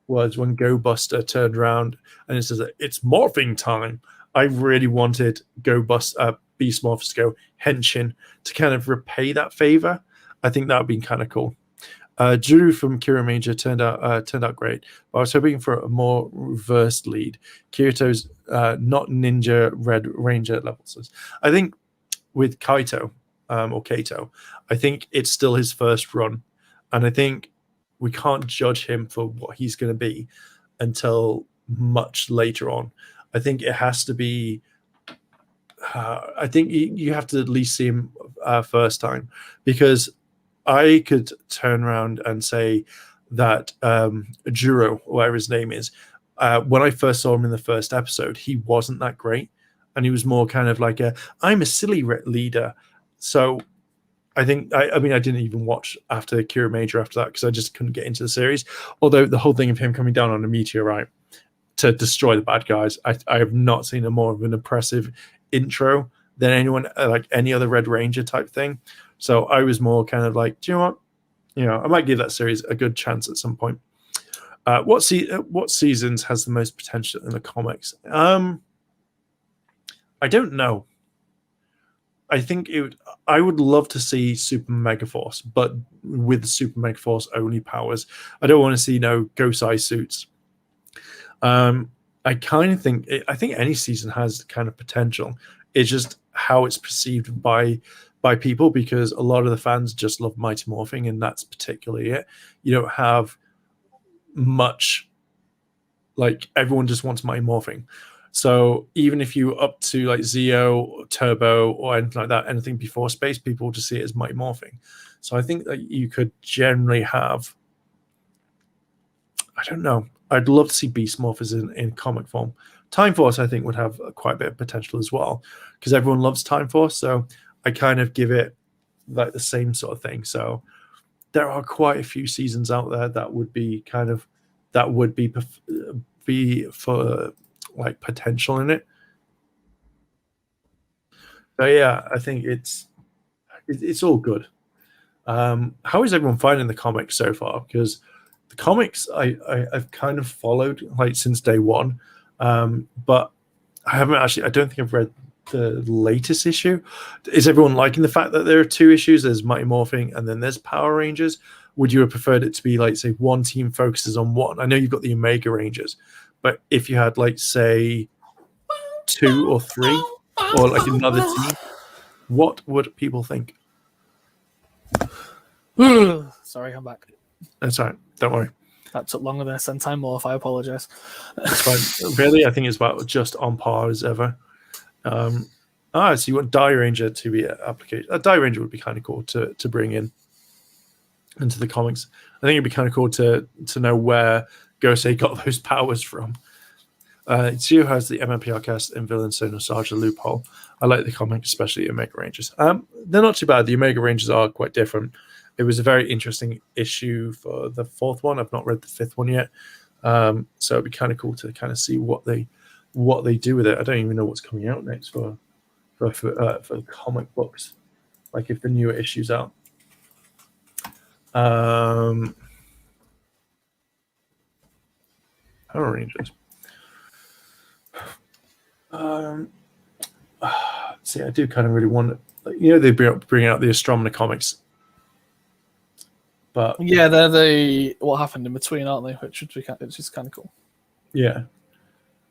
was when Go Buster turned around and it says it's morphing time. I really wanted Beast Morphers to go Henshin to kind of repay that favor. I think that would be kind of cool. Drew from Kira Major turned out great, but I was hoping for a more reversed lead. Kirito's not Ninja Red Ranger levels. I think with Kaito or Kato, I think it's still his first run, and I think we can't judge him for what he's going to be until much later on. I think it has to be. I think you have to at least see him first time, because I could turn around and say that Juro, whatever his name is, when I first saw him in the first episode, he wasn't that great. And he was more kind of like I'm a silly leader. So I think, I mean, I didn't even watch after Kira Major after that because I just couldn't get into the series. Although the whole thing of him coming down on a meteorite to destroy the bad guys, I have not seen a more of an impressive intro than anyone, like any other Red Ranger type thing. So I was more kind of like, do you know what? I might give that series a good chance at some point. What seasons has the most potential in the comics? I don't know. I think I would love to see Super Megaforce, but with Super Megaforce only powers. I don't want to see Gosai suits. I kind of think any season has kind of potential. It's just how it's perceived by people, because a lot of the fans just love Mighty Morphing, and that's particularly it. You don't have much, like, everyone just wants Mighty Morphing. So even if you up to like Zeo, Turbo, or anything like that, anything before Space, people will just see it as Mighty Morphing. So I think that you could generally have, I don't know, I'd love to see Beast Morphers in comic form. Time Force, I think, would have quite a bit of potential as well, because everyone loves Time Force. So I kind of give it like the same sort of thing. So there are quite a few seasons out there that would be for like potential in it. But yeah, I think it's all good. How is everyone finding the comics so far? Because the comics I've kind of followed like since day one, but I haven't actually. I don't think I've read the latest issue. Is everyone liking the fact that there are 2 issues? There's Mighty Morphing and then there's Power Rangers. Would you have preferred it to be like, say, one team focuses on one? I know you've got the Omega Rangers, but if you had like, say, 2 or 3 or like another team, what would people think? Sorry, I'm back. That's all right. Don't worry. That took longer than a Sentai Morph. I apologize. That's fine. Really, I think it's about just on par as ever. So you want Die Ranger to be an application. A Die Ranger would be kind of cool to bring in into the comics. I think it'd be kind of cool to know where Gosei got those powers from. Tsuyu has the MMPR cast and villain so nostalgia loophole. I like the comic, especially Omega Rangers. They're not too bad. The Omega Rangers are quite different. It was a very interesting issue for the 4th one. I've not read the 5th one yet. So it'd be kind of cool to kind of see what they do with it. I don't even know what's coming out next for comic books, like if the newer issue's out. Power Rangers. See, I do kind of really want, they bring out the Astronomer comics, but yeah, they're the what happened in between, aren't they? Which is kind of cool. Yeah,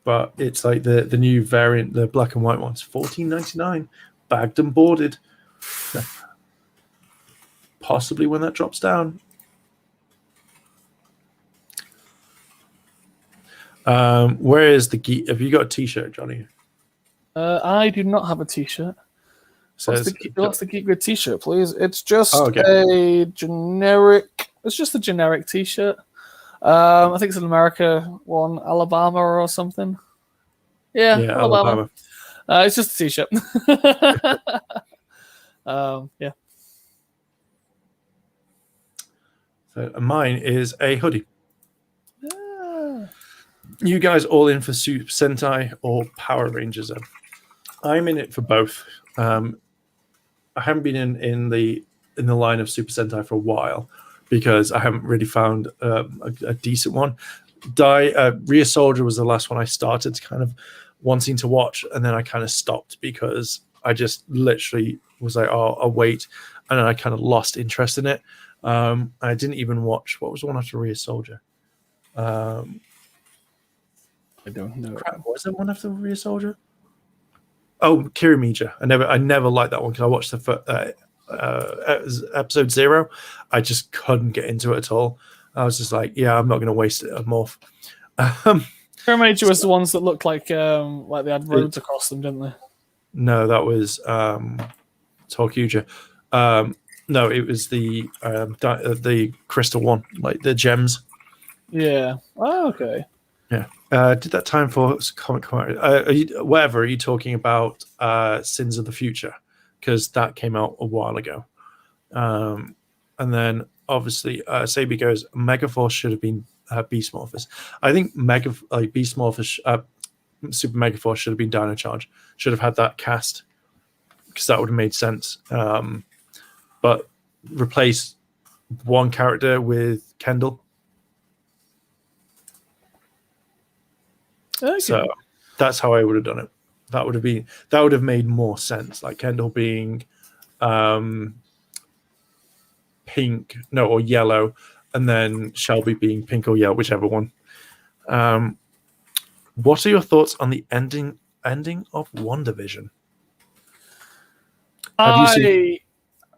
but it's like the new variant, the black and white ones, $14.99, bagged and boarded. Possibly when that drops down. Where is the geek? Have you got a T-shirt, Johnny? I do not have a T-shirt. What's the Geekgrid T-shirt, please? It's just a generic. It's just a generic T-shirt. I think it's an America one, Alabama or something. Yeah, Alabama. It's just a T-shirt. Yeah. So mine is a hoodie. You guys all in for Super Sentai or Power Rangers? I'm in it for both. I haven't been in the line of Super Sentai for a while because I haven't really found a decent one. Ria Soldier was the last one I started kind of wanting to watch, and then I kind of stopped because I just literally was like, oh, I'll wait, and then I kind of lost interest in it. I didn't even watch, what was the one after Ria Soldier? I don't know. Crap, was there one after Ria Soldier? Oh, Kirimija. I never liked that one because I watched the episode 0. I just couldn't get into it at all. I was just like, yeah, I'm not going to waste it. I'm off. Kirimija was the ones that looked like they had roads across them, didn't they? No, that was Tokuja. No, it was the crystal one, like the gems. Yeah. Oh, okay. Yeah. Did that time for comic? Are you talking about Sins of the Future? Because that came out a while ago. And then obviously Sabi goes, Megaforce should have been Beast Morphers. I think Beast Morphers, Super Megaforce should have been Dino Charge. Should have had that cast because that would have made sense. But replace one character with Kendall. Okay. So that's how I would have done it. That would have made more sense. Like Kendall being pink, or yellow, and then Shelby being pink or yellow, whichever one. What are your thoughts on the ending of WandaVision? I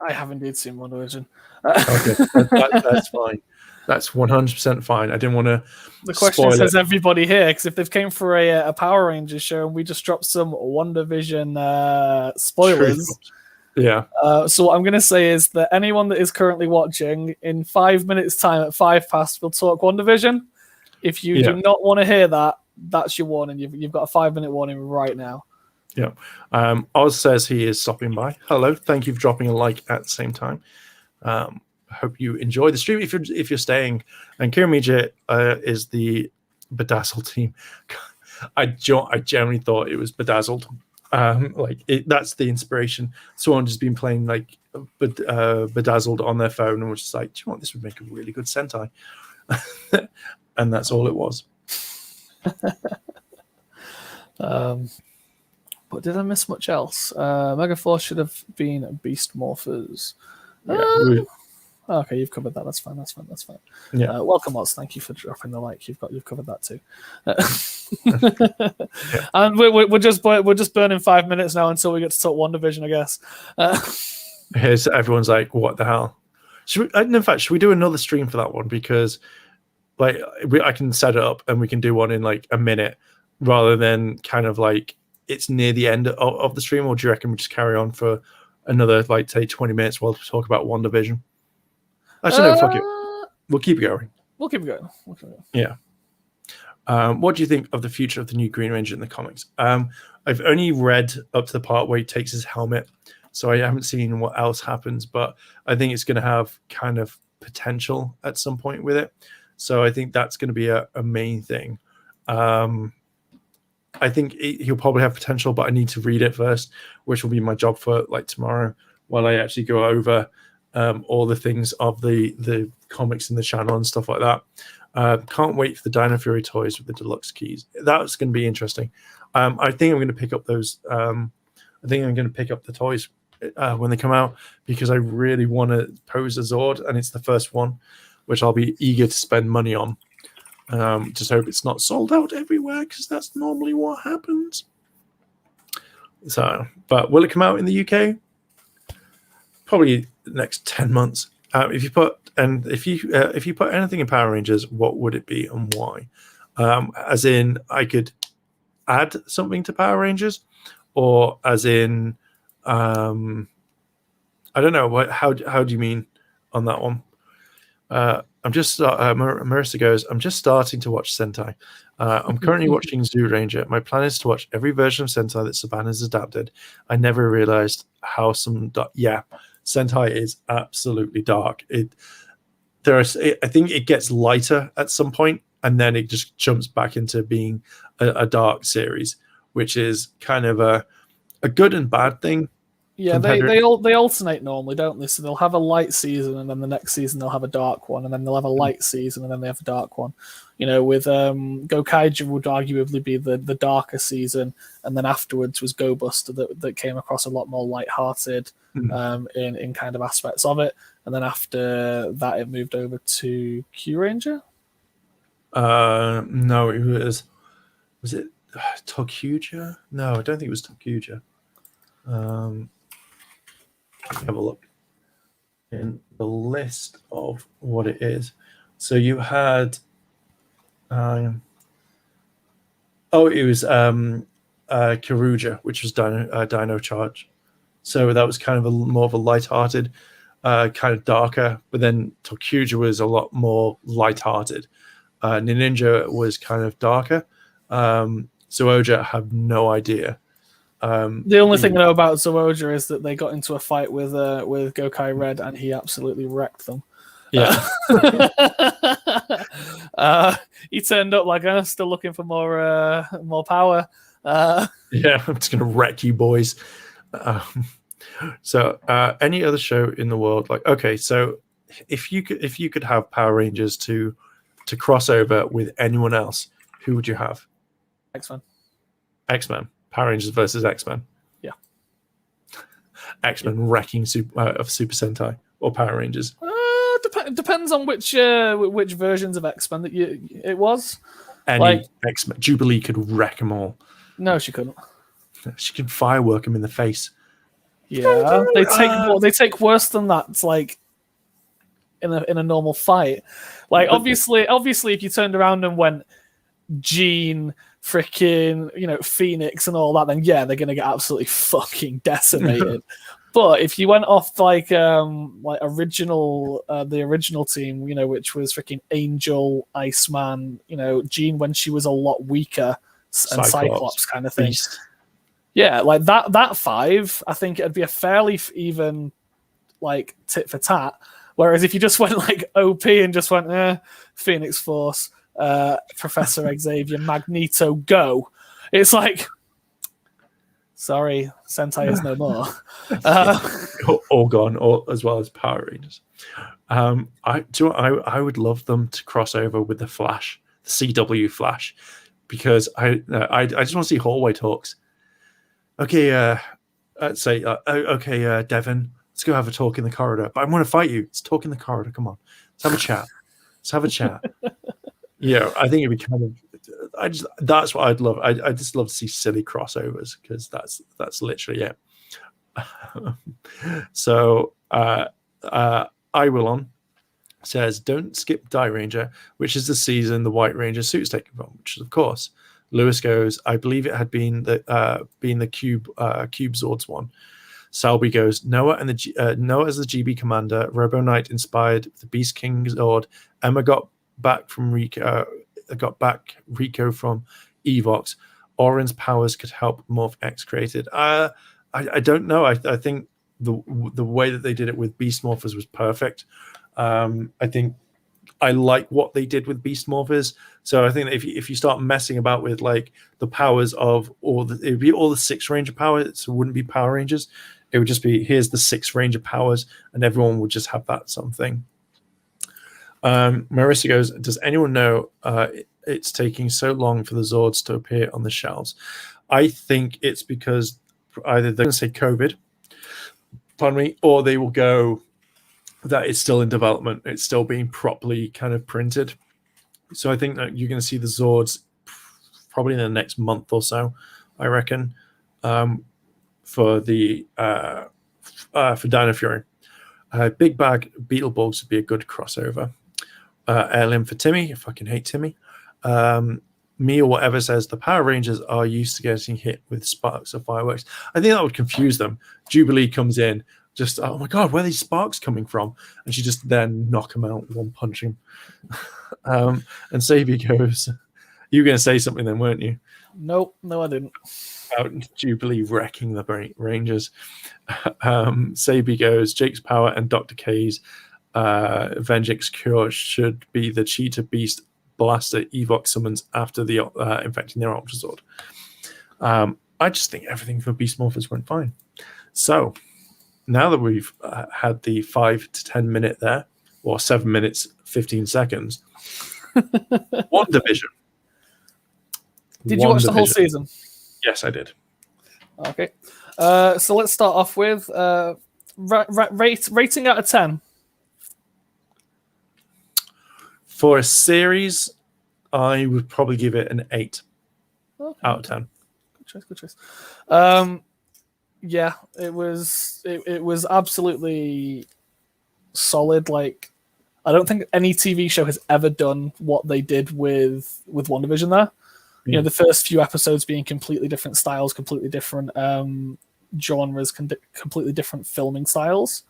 have indeed seen WandaVision. Okay, that's fine. That's 100% fine. I didn't want to. The question is, has everybody here? Because if they've came for a Power Rangers show and we just dropped some WandaVision spoilers. Yeah. So what I'm going to say is that anyone that is currently watching, in 5 minutes' time at 5 past, we'll talk WandaVision. If you do not want to hear that, that's your warning. You've got a 5-minute warning right now. Yeah. Oz says he is stopping by. Hello. Thank you for dropping a like at the same time. I hope you enjoy the stream if you're staying. And Kirimija is the Bedazzled team. I generally thought it was Bedazzled. That's the inspiration. Someone just been playing like Bedazzled on their phone and was just like, do you know what, this would make a really good Sentai. And that's all it was. But did I miss much else? Megaforce should have been Beast Morphers. Okay, you've covered that. That's fine. Yeah. Welcome, Oz. Thank you for dropping the like. You've covered that too. Yeah. And we're just burning 5 minutes now until we get to talk Wandavision, I guess. Here's everyone's like, what the hell? Should we do another stream for that one? Because I can set it up and we can do one in like a minute rather than kind of like it's near the end of the stream. Or do you reckon we just carry on for another say 20 minutes while we talk about WandaVision? Actually, no, fuck it. We'll keep it going. Yeah. What do you think of the future of the new Green Ranger in the comics? I've only read up to the part where he takes his helmet, so I haven't seen what else happens, but I think it's going to have kind of potential at some point with it. So I think that's going to be a main thing. I think he'll probably have potential, but I need to read it first, which will be my job for like tomorrow while I actually go over all the things of the comics in the channel and stuff like that. Can't wait for the Dino Fury toys with the deluxe keys. That's going to be interesting. I think I'm going to pick up those. I think I'm going to pick up the toys when they come out because I really want to pose a Zord, and it's the first one, which I'll be eager to spend money on. Just hope it's not sold out everywhere because that's normally what happens. So, but will it come out in the UK? Probably the next 10 months. If you put anything in Power Rangers, what would it be and why? As in, I could add something to Power Rangers, or as in, I don't know. How do you mean on that one? Marissa goes, I'm just starting to watch Sentai. I'm currently watching Zoo Ranger. My plan is to watch every version of Sentai that Saban has adapted. I never realized how Sentai is absolutely dark. I think it gets lighter at some point, and then it just jumps back into being a dark series, which is kind of a good and bad thing. Yeah, they alternate normally, don't they? So they'll have a light season, and then the next season they'll have a dark one, and then they'll have a light season, and then they have a dark one. You know, with Gokaiger would arguably be the darker season, and then afterwards was Go Buster that came across a lot more lighthearted in kind of aspects of it, and then after that it moved over to Q Ranger. No, it was it Tokuja? No, I don't think it was Tokuja. Have a look in the list of what it is. So you had it was Karuja, which was Dino Charge. So that was kind of more of a lighthearted, kind of darker, but then Tokuja was a lot more lighthearted. Ninja was kind of darker. Zooja, I have no idea. The only thing I know about Zooja is that they got into a fight with Gokai Red, and he absolutely wrecked them. Yeah. He turned up like, I'm still looking for more power. Yeah, I'm just gonna wreck you boys. So any other show in the world, so if you could have Power Rangers to cross over with anyone else, who would you have? X-Men. Power Rangers versus X-Men. Yeah. X-Men wrecking of Super Sentai or Power Rangers. Depends on which versions of X-Men that it was. Any X-Men. Jubilee could wreck them all. No, she couldn't. She could firework them in the face. Yeah, they take worse than that. It's like in a normal fight. Like obviously, if you turned around and went Jean, freaking, Phoenix and all that, then yeah, they're gonna get absolutely fucking decimated. But if you went off the original team, which was freaking Angel, Iceman, Jean when she was a lot weaker, and Cyclops kind of thing. Beast. Yeah, like that five, I think it'd be a fairly even tit for tat. Whereas if you just went OP and just went Phoenix Force, Professor Xavier, Magneto, go. It's like, Sorry, Sentai is no more. Uh, All gone, or as well as Power Rangers. I would love them to cross over with the Flash, the CW Flash, because I just want to see hallway talks. Okay, Devin, let's go have a talk in the corridor. But I want to fight you. Let's talk in the corridor. Come on, let's have a chat. I think it'd be kind of. That's what I'd love. I just love to see silly crossovers because that's literally it. So I will on says, don't skip Die Ranger, which is the season the White Ranger suit's taken from, which is of course. Lewis goes, I believe it had been the Cube Zords one. Selby goes, Noah as the GB commander, Robo Knight inspired the Beast King Zord. Emma got back Rico from Evox. Orin's powers could help Morph X created. I don't know. I think the way that they did it with Beast Morphers was perfect. I think I like what they did with Beast Morphers. So I think that if you start messing about with like the powers of it would be all the 6 Ranger powers, so it wouldn't be Power Rangers. It would just be here's the 6 Ranger powers, and everyone would just have that something. Marissa goes, does anyone know it's taking so long for the Zords to appear on the shelves? I think it's because either they're going to say COVID, pardon me, or they will go that it's still in development. It's still being properly kind of printed. So I think that you're going to see the Zords probably in the next month or so, I reckon, for Dino Fury. Big Bag Beetleborgs would be a good crossover. Airlim for Timmy. I fucking hate Timmy. Me or whatever says the Power Rangers are used to getting hit with sparks or fireworks. I think that would confuse them. Jubilee comes in, just, oh my God, where are these sparks coming from? And she just then knock him out, one punch him. And Sabi goes, you were going to say something then, weren't you? No, I didn't. About Jubilee wrecking the Rangers. Sabi goes, Jake's power and Dr. K's Venjix cure should be the Cheetah Beast Blaster Evox summons after the infecting their Ultra Sword. I just think everything for Beast Morphers went fine. So now that we've had the 5 to 10 minute there, or 7 minutes 15 seconds, Wandavision. Did you watch the whole season? Yes, I did. Okay, so let's start off with rating out of 10. For a series, I would probably give it an 8 out of 10. Good choice. Yeah, it was absolutely solid. Like, I don't think any TV show has ever done what they did with WandaVision there. Yeah. You know, the first few episodes being completely different styles, completely different genres, completely different filming styles.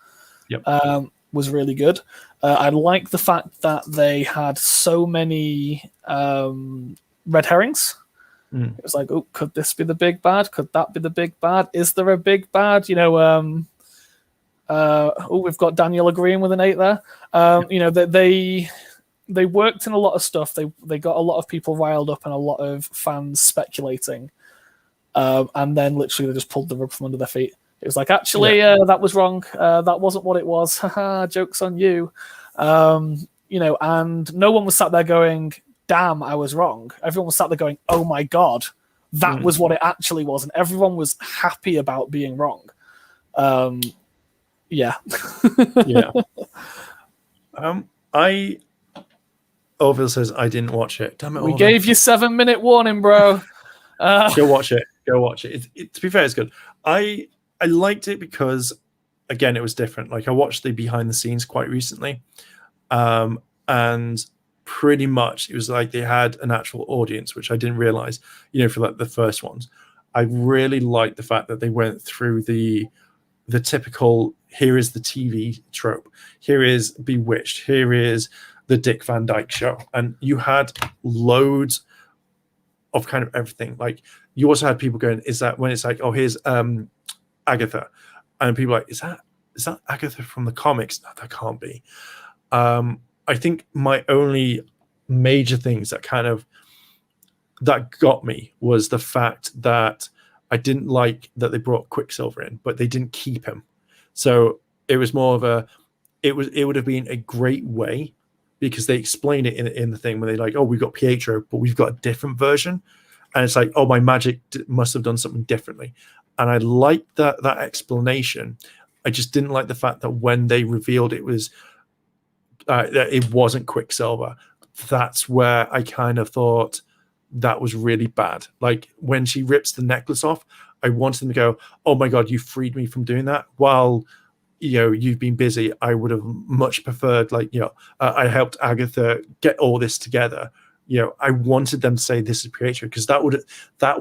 Yep. Was really good. I like the fact that they had so many red herrings. It was like, oh, could this be the big bad? Could that be the big bad? Is there a big bad? You know, we've got Daniel agreeing with an 8 there. You know, they worked in a lot of stuff. They got a lot of people riled up and a lot of fans speculating. And then literally they just pulled the rug from under their feet. It was like, actually, that was wrong. That wasn't what it was. Haha, joke's on you. You know, and no one was sat there going, damn, I was wrong. Everyone was sat there going, oh my God, that was what it actually was. And everyone was happy about being wrong. Yeah. Yeah. Orville says, I didn't watch it. Damn it, we gave you 7-minute warning, bro. Go watch it. To be fair, it's good. I liked it because, again, it was different. Like, I watched the behind the scenes quite recently, and pretty much it was like they had an actual audience, which I didn't realize, you know, for like the first ones. I really liked the fact that they went through the typical, here is the TV trope, here is Bewitched, here is the Dick Van Dyke Show, and you had loads of kind of everything. Like, you also had people going, is that when it's like, oh, here's Agatha, and people are like, is that Agatha from the comics? No, that can't be. I think my only major things that got me was the fact that I didn't like that they brought Quicksilver in, but they didn't keep him. So it was more of a, it would have been a great way, because they explain it in the thing where they're like, oh, we've got Pietro, but we've got a different version. And it's like, oh, my magic must have done something differently. And I liked that explanation. I just didn't like the fact that when they revealed it was, that it wasn't Quicksilver, that's where I kind of thought that was really bad. Like when she rips the necklace off, I wanted them to go, oh my God, you freed me from doing that. While, you've been busy, I would have much preferred, like, I helped Agatha get all this together. I wanted them to say this is Pietro, because that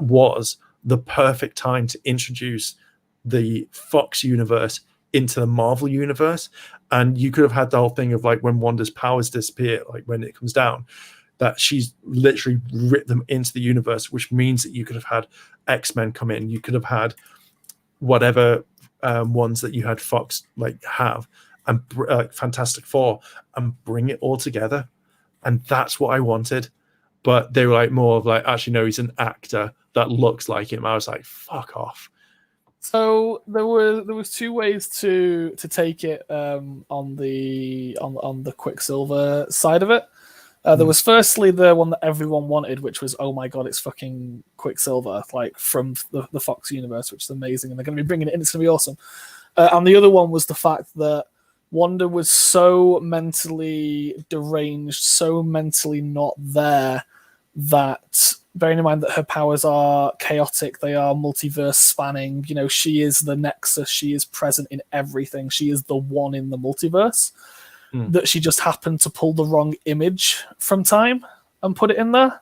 was the perfect time to introduce the Fox universe into the Marvel universe. And you could have had the whole thing of like when Wanda's powers disappear, like when it comes down, that she's literally ripped them into the universe, which means that you could have had X-Men come in. You could have had whatever ones that you had Fox like have, and Fantastic Four, and bring it all together. And that's what I wanted. But they were like more of like, actually, no, he's an actor that looks like him. I was like, fuck off. So there was two ways to take it on the Quicksilver side of it. There was firstly the one that everyone wanted, which was, oh my God, it's fucking Quicksilver, like from the Fox universe, which is amazing, and they're going to be bringing it in. It's going to be awesome. And the other one was the fact that Wanda was so mentally deranged, so mentally not there, that, bearing in mind that her powers are chaotic, they are multiverse spanning, she is the Nexus, she is present in everything, she is the one in the multiverse, that she just happened to pull the wrong image from time and put it in there.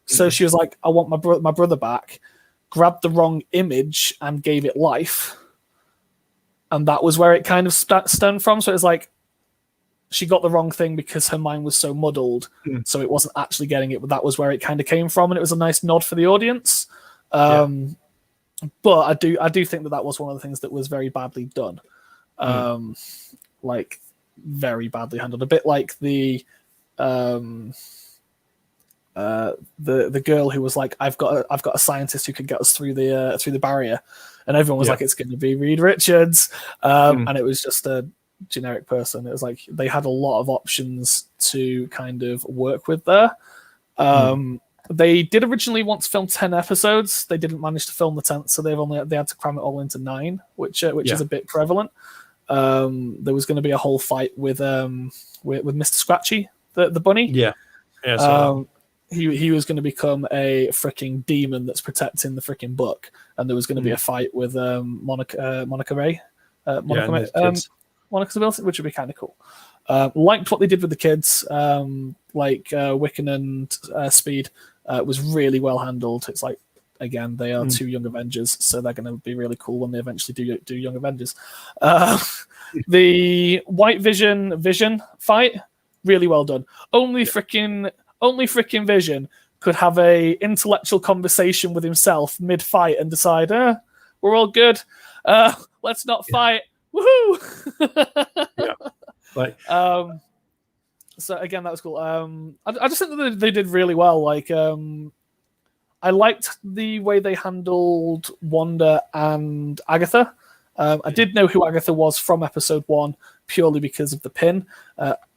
So she was like, I want my brother back, grabbed the wrong image and gave it life. And that was where it kind of stemmed from. So it was like, she got the wrong thing because her mind was so muddled, so it wasn't actually getting it. But that was where it kind of came from, and it was a nice nod for the audience. But I do think that was one of the things that was very badly done, like very badly handled. A bit like the girl who was like, I've got a scientist who could get us through the barrier, and everyone was like, it's going to be Reed Richards, and it was just a generic person. It was like they had a lot of options to kind of work with there. They did originally want to film 10 episodes. They didn't manage to film the 10th, so they had to cram it all into 9, which is a bit prevalent. There was going to be a whole fight with Mr. Scratchy, the bunny. He was going to become a freaking demon that's protecting the freaking book, and there was going to be a fight with Monica Ray, Monica's ability, which would be kind of cool. Liked what they did with the kids, like Wiccan and Speed. Was really well handled. It's like, again, they are two Young Avengers, so they're going to be really cool when they eventually do Young Avengers. The White Vision fight, really well done. Only freaking Vision could have a intellectual conversation with himself mid-fight and decide, we're all good. Let's not fight. Woohoo! So again, that was cool. I just think that they did really well. Like, I liked the way they handled Wanda and Agatha. I did know who Agatha was from episode 1 purely because of the pin.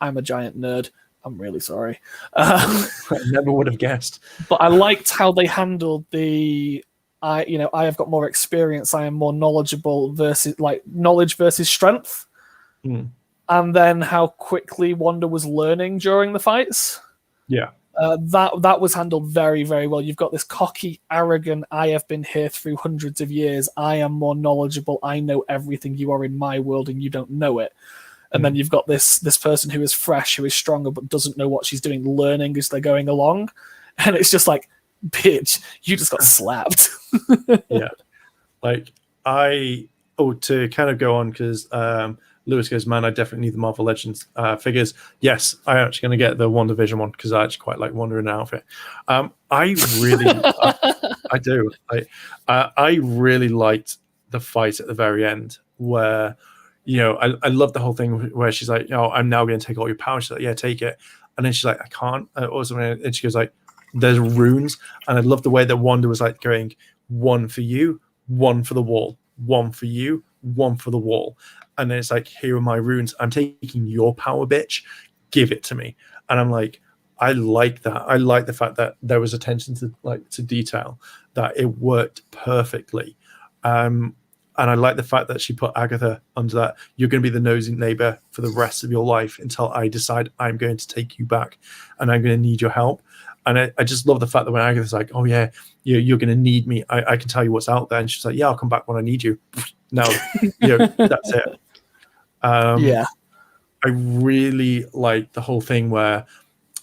I'm a giant nerd. I'm really sorry. I never would have guessed. But I liked how they handled the I have got more experience, I am more knowledgeable versus like knowledge versus strength. And then how quickly Wanda was learning during the fights. That was handled very, very well. You've got this cocky, arrogant, I have been here through hundreds of years, I am more knowledgeable, I know everything, you are in my world and you don't know it. And then you've got this person who is fresh, who is stronger, but doesn't know what she's doing, learning as they're going along. And it's just like, bitch, you just got slapped. To kind of go on, because Lewis goes, man, I definitely need the Marvel Legends figures. Yes, I'm actually going to get the WandaVision one, because I actually quite like Wanda in an outfit. I really, I do. I really liked the fight at the very end where, I love the whole thing where she's like, I'm now going to take all your power. She's like, yeah, take it. And then she's like, I can't. And she goes like, there's runes. And I love the way that Wanda was like going, one for you, one for the wall, one for you, one for the wall. And then it's like, here are my runes. I'm taking your power, bitch. Give it to me. And I'm like, I like that. I like the fact that there was attention to detail, that it worked perfectly. And I like the fact that she put Agatha under that. You're going to be the nosy neighbor for the rest of your life until I decide I'm going to take you back and I'm going to need your help. And I just love the fact that when Agatha's like, oh yeah, you're going to need me. I can tell you what's out there. And she's like, yeah, I'll come back when I need you. No, that's it. Yeah. I really like the whole thing where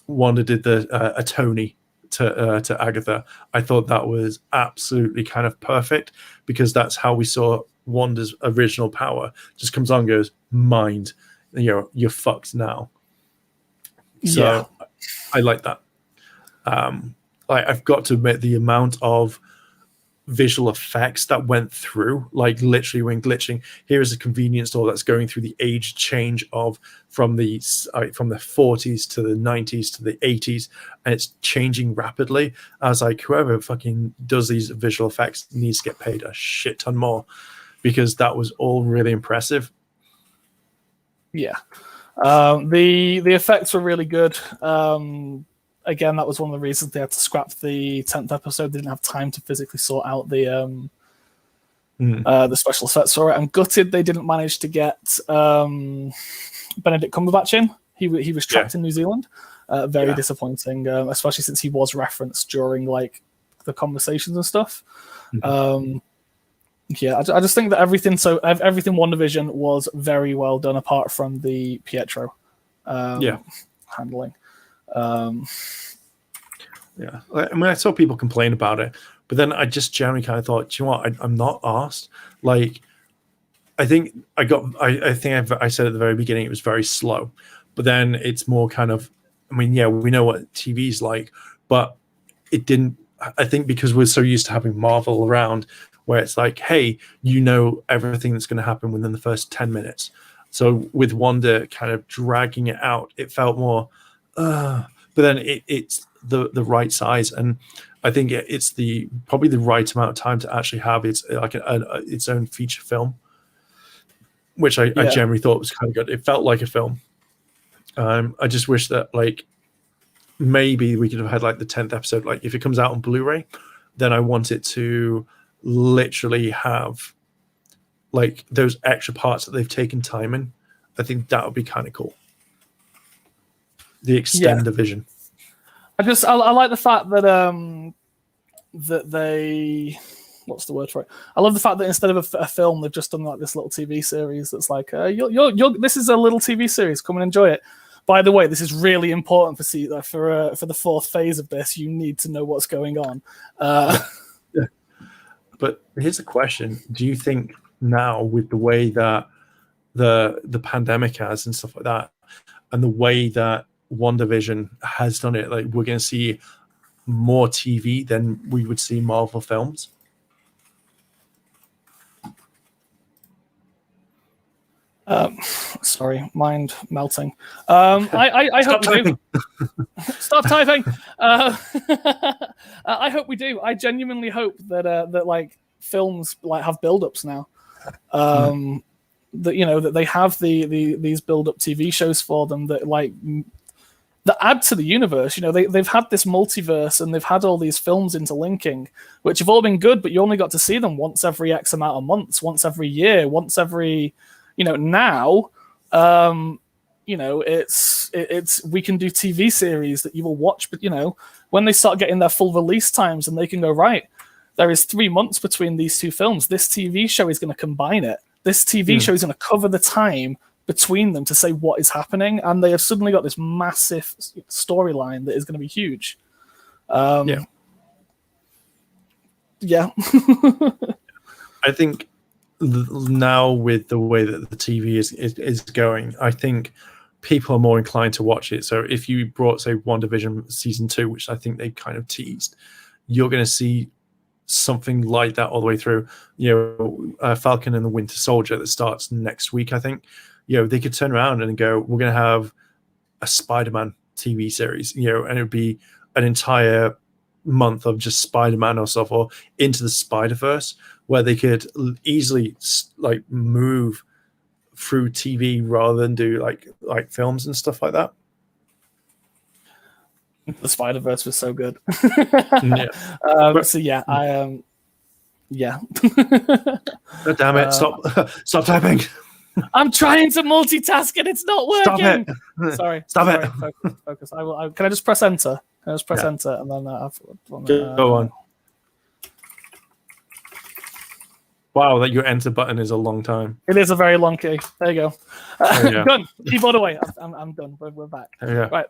Wanda did a Tony to Agatha. I thought that was absolutely kind of perfect, because that's how we saw Wanda's original power. Just comes on, goes, mind, you're fucked now. So yeah. I like that. I've got to admit, the amount of visual effects that went through, like literally when glitching, here is a convenience store that's going through the age change of from the 40s to the 90s to the 80s, and it's changing rapidly. I was like, whoever fucking does these visual effects needs to get paid a shit ton more, because that was all really impressive. Yeah. The effects were really good. Again, that was one of the reasons they had to scrap the 10th episode. They didn't have time to physically sort out the special effects for it. I'm gutted they didn't manage to get Benedict Cumberbatch in. He was trapped in New Zealand. Very disappointing, especially since he was referenced during like the conversations and stuff. I just think that everything WandaVision was very well done, apart from the Pietro handling. I mean, I saw people complain about it, but then I just generally kind of thought, do you know what? I'm not asked. Like, I think I said at the very beginning it was very slow, but then it's more kind of, I mean, yeah, we know what TV's like, but it didn't. I think because we're so used to having Marvel around, where it's like, hey, everything that's going to happen within the first 10 minutes. So with Wanda kind of dragging it out, it felt more. But then it's the right size, and I think it's probably the right amount of time to actually have its own feature film, which I generally thought was kind of good. It felt like a film. I just wish that like maybe we could have had like the 10th episode. Like if it comes out on Blu-ray, then I want it to literally have like those extra parts that they've taken time in. I think that would be kind of cool. The extend the vision. I like the fact that that they, what's the word for it? I love the fact that instead of a film, they've just done like this little TV series that's like, this is a little TV series. Come and enjoy it. By the way, this is really important for the fourth phase of this. You need to know what's going on. But here's a question: do you think now, with the way that the pandemic has and stuff like that, and the way that WandaVision has done it, like we're going to see more TV than we would see Marvel films? Sorry, mind melting. I hope we do. Stop typing. I hope we do. I genuinely hope that like films like have build-ups now. That that they have these build-up TV shows for them that like that add to the universe. They've had this multiverse and they've had all these films interlinking, which have all been good, but you only got to see them once every X amount of months, once every year, once every now. It's we can do TV series that you will watch, but when they start getting their full release times and they can go, right, there is 3 months between these two films, this TV show is going to combine it. This TV show is going to cover the time between them to say what is happening, and they have suddenly got this massive storyline that is going to be huge. I think now with the way that the TV is going, I think people are more inclined to watch it. So if you brought, say, WandaVision season 2, which I think they kind of teased, you're going to see something like that all the way through. Falcon and the Winter Soldier that starts next week, I think. They could turn around and go, we're going to have a Spider-Man TV series, and it would be an entire month of just Spider-Man or stuff, or Into the Spider-Verse, where they could easily like move through TV rather than do like films and stuff like that. The Spider-Verse was so good. Yeah. So yeah, I yeah. God damn it! Stop typing. I'm trying to multitask and it's not working. Stop it! Sorry. Stop it! Focus. Can I just press enter? Can I just press enter and then go on. Wow, that your enter button is a long time. It is a very long key. There you go. Done. Keyboard away. I'm done. We're back. Right.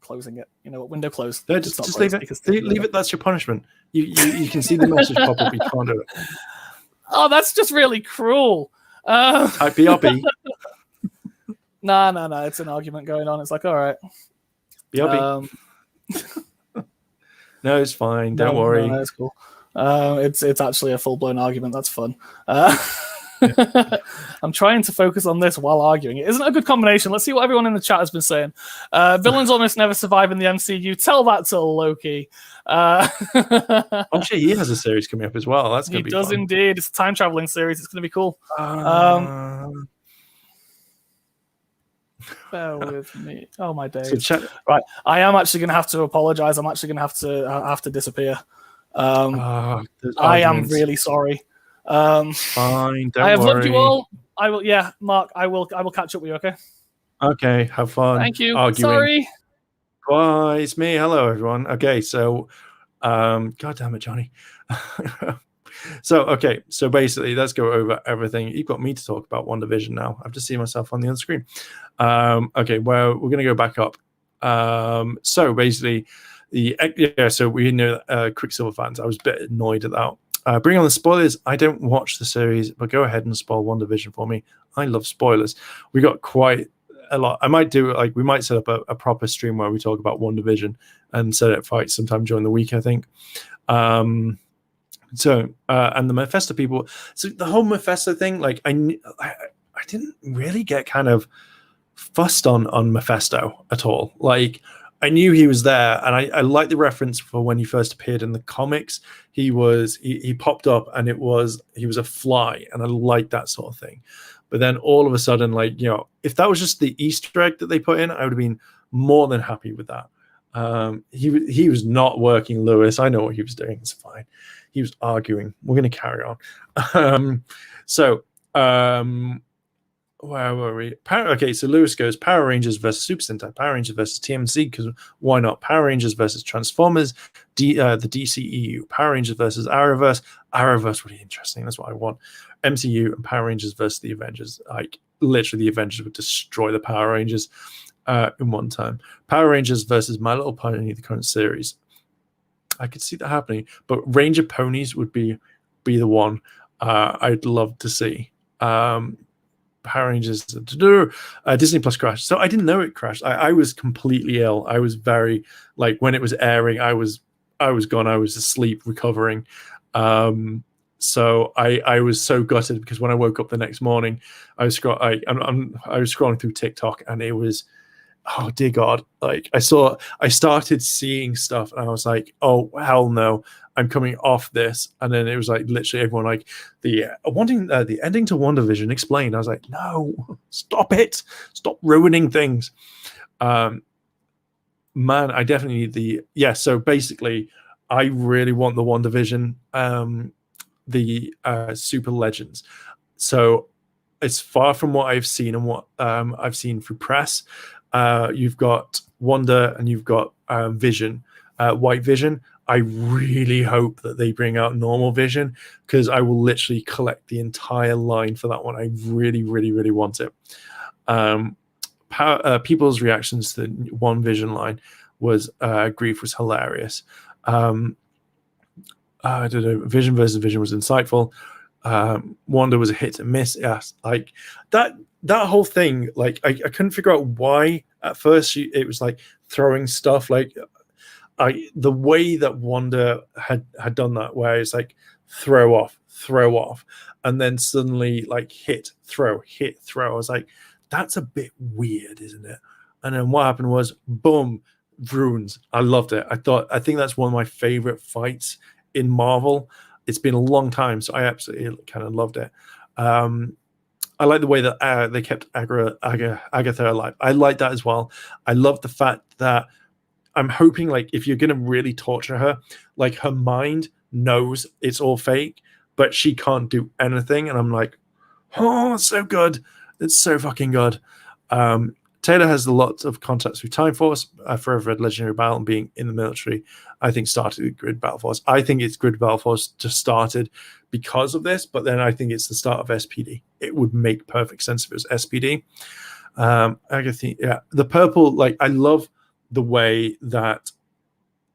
Closing it. You know what? Window closed. Just leave it. Leave it. That's your punishment. You can see the message pop up. You can't do it. Oh, that's just really cruel. Type BRB. No. It's an argument going on. It's like, all right. BRB. No, it's fine. Don't worry. No, it's cool. It's actually a full-blown argument. That's fun. I'm trying to focus on this while arguing. It isn't a good combination. Let's see what everyone in the chat has been saying. Villains almost never survive in the MCU. Tell that to Loki. Actually, he has a series coming up as well. That's going to be fun. He does indeed. It's a time-traveling series. It's going to be cool. Bear with me. Oh, my days. Right. I am actually going to have to apologize. I'm actually going to have to disappear. I am really sorry. Fine, don't I have worry. loved you all. I will. Yeah, Mark. I will catch up with you. Okay. Okay. Have fun. Thank you. Arguing. Sorry. Bye. It's me. Hello, everyone. Okay. So, God damn it, Johnny. So basically, let's go over everything. You've got me to talk about Wandavision now. I've just seen myself on the other screen. Okay. Well, we're going to go back up. So basically, so we know Quicksilver fans. I was a bit annoyed at that. Bring on the spoilers. I don't watch the series, but go ahead and spoil WandaVision for me. I love spoilers. We got quite a lot. I might do we might set up a proper stream where we talk about WandaVision and set it fights sometime during the week, I think. And the Mephisto people. So the whole Mephisto thing, I didn't really get kind of fussed on Mephisto at all. I knew he was there, and I like the reference for when he first appeared in the comics. He popped up, and he was a fly, and I like that sort of thing. But then all of a sudden, if that was just the Easter egg that they put in, I would have been more than happy with that. He was not working Lewis. I know what he was doing. It's fine. He was arguing. We're going to carry on. Where were we? So Lewis goes Power Rangers versus Super Sentai, Power Rangers versus TMZ, because why not? Power Rangers versus Transformers, the DCEU, Power Rangers versus Arrowverse. Arrowverse, really interesting. That's what I want. MCU and Power Rangers versus the Avengers. Literally, the Avengers would destroy the Power Rangers in one time. Power Rangers versus My Little Pony, the current series. I could see that happening, but Ranger Ponies would be the one I'd love to see. Power Rangers, Disney Plus crashed. So I didn't know it crashed. I was completely ill. I was very when it was airing, I was gone. I was asleep, recovering. So I was so gutted because when I woke up the next morning, I was scrolling through TikTok, and it was, oh dear God! I started seeing stuff, and I was like, oh hell no, I'm coming off this. And then it was literally everyone wanting the ending to WandaVision explained. I was like, no, stop it, stop ruining things. Man, I definitely need so basically, I really want the WandaVision, the Super Legends. So it's far from what I've seen and what I've seen through press. You've got Wanda and you've got Vision, White Vision. I really hope that they bring out normal Vision, because I will literally collect the entire line for that one. I really, really, really want it. People's reactions to the one Vision line was grief was hilarious. I don't know. Vision versus Vision was insightful. Wanda was a hit and miss. Yes, that whole thing. I couldn't figure out why at first it was throwing stuff. The way that Wanda had done that, where it's throw off, and then suddenly hit, throw. I was like, that's a bit weird, isn't it? And then what happened was, boom, runes. I loved it. I think that's one of my favorite fights in Marvel. it's been a long time, so I absolutely kind of loved it. I like the way that they kept Agatha alive. I like that as well. I love the fact that I'm hoping, like, if you're going to really torture her, like, her mind knows it's all fake, but she can't do anything. And I'm like, oh, it's so good. It's so fucking good. Taylor has a lot of contacts with Time Force. Forever Red Legendary Battle and being in the military, I think, started with Grid Battle Force. I think it's Grid Battle Force just started because of this, but then I think it's the start of SPD. It would make perfect sense if it was SPD. Agatha, yeah, the purple, like, I love the way that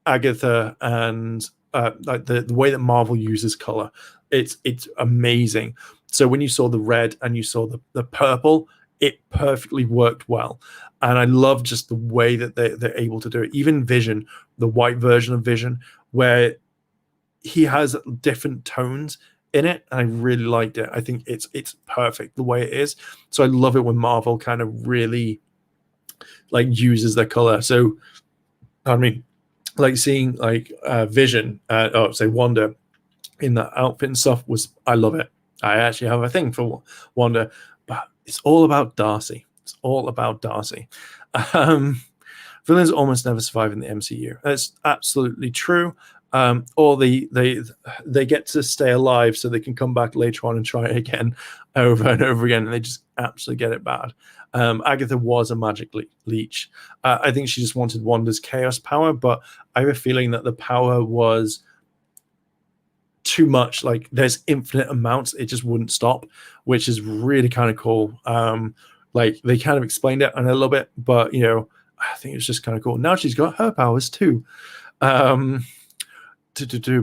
Agatha and like the way that Marvel uses color. It's amazing. So when you saw the red and you saw the purple, it perfectly worked well. And I love just the way that they're able to do it. Even Vision, the white version of Vision, where he has different tones in it, and I really liked it. I think it's perfect the way it is. So I love it when Marvel kind of really like uses their color. So I mean, like seeing like Vision, say Wanda in that outfit and stuff I love it. I actually have a thing for Wanda, but it's all about Darcy. It's all about Darcy. Villains almost never survive in the MCU. That's absolutely true. Or they get to stay alive so they can come back later on and try it again over and over again, and they just absolutely get it bad. Agatha was a magic leech. I think she just wanted Wanda's chaos power, but I have a feeling that the power was too much. Like, there's infinite amounts, it just wouldn't stop, which is really kind of cool. Like, they kind of explained it in a little bit, but you know, I think it's just kind of cool. Now she's got her powers too. To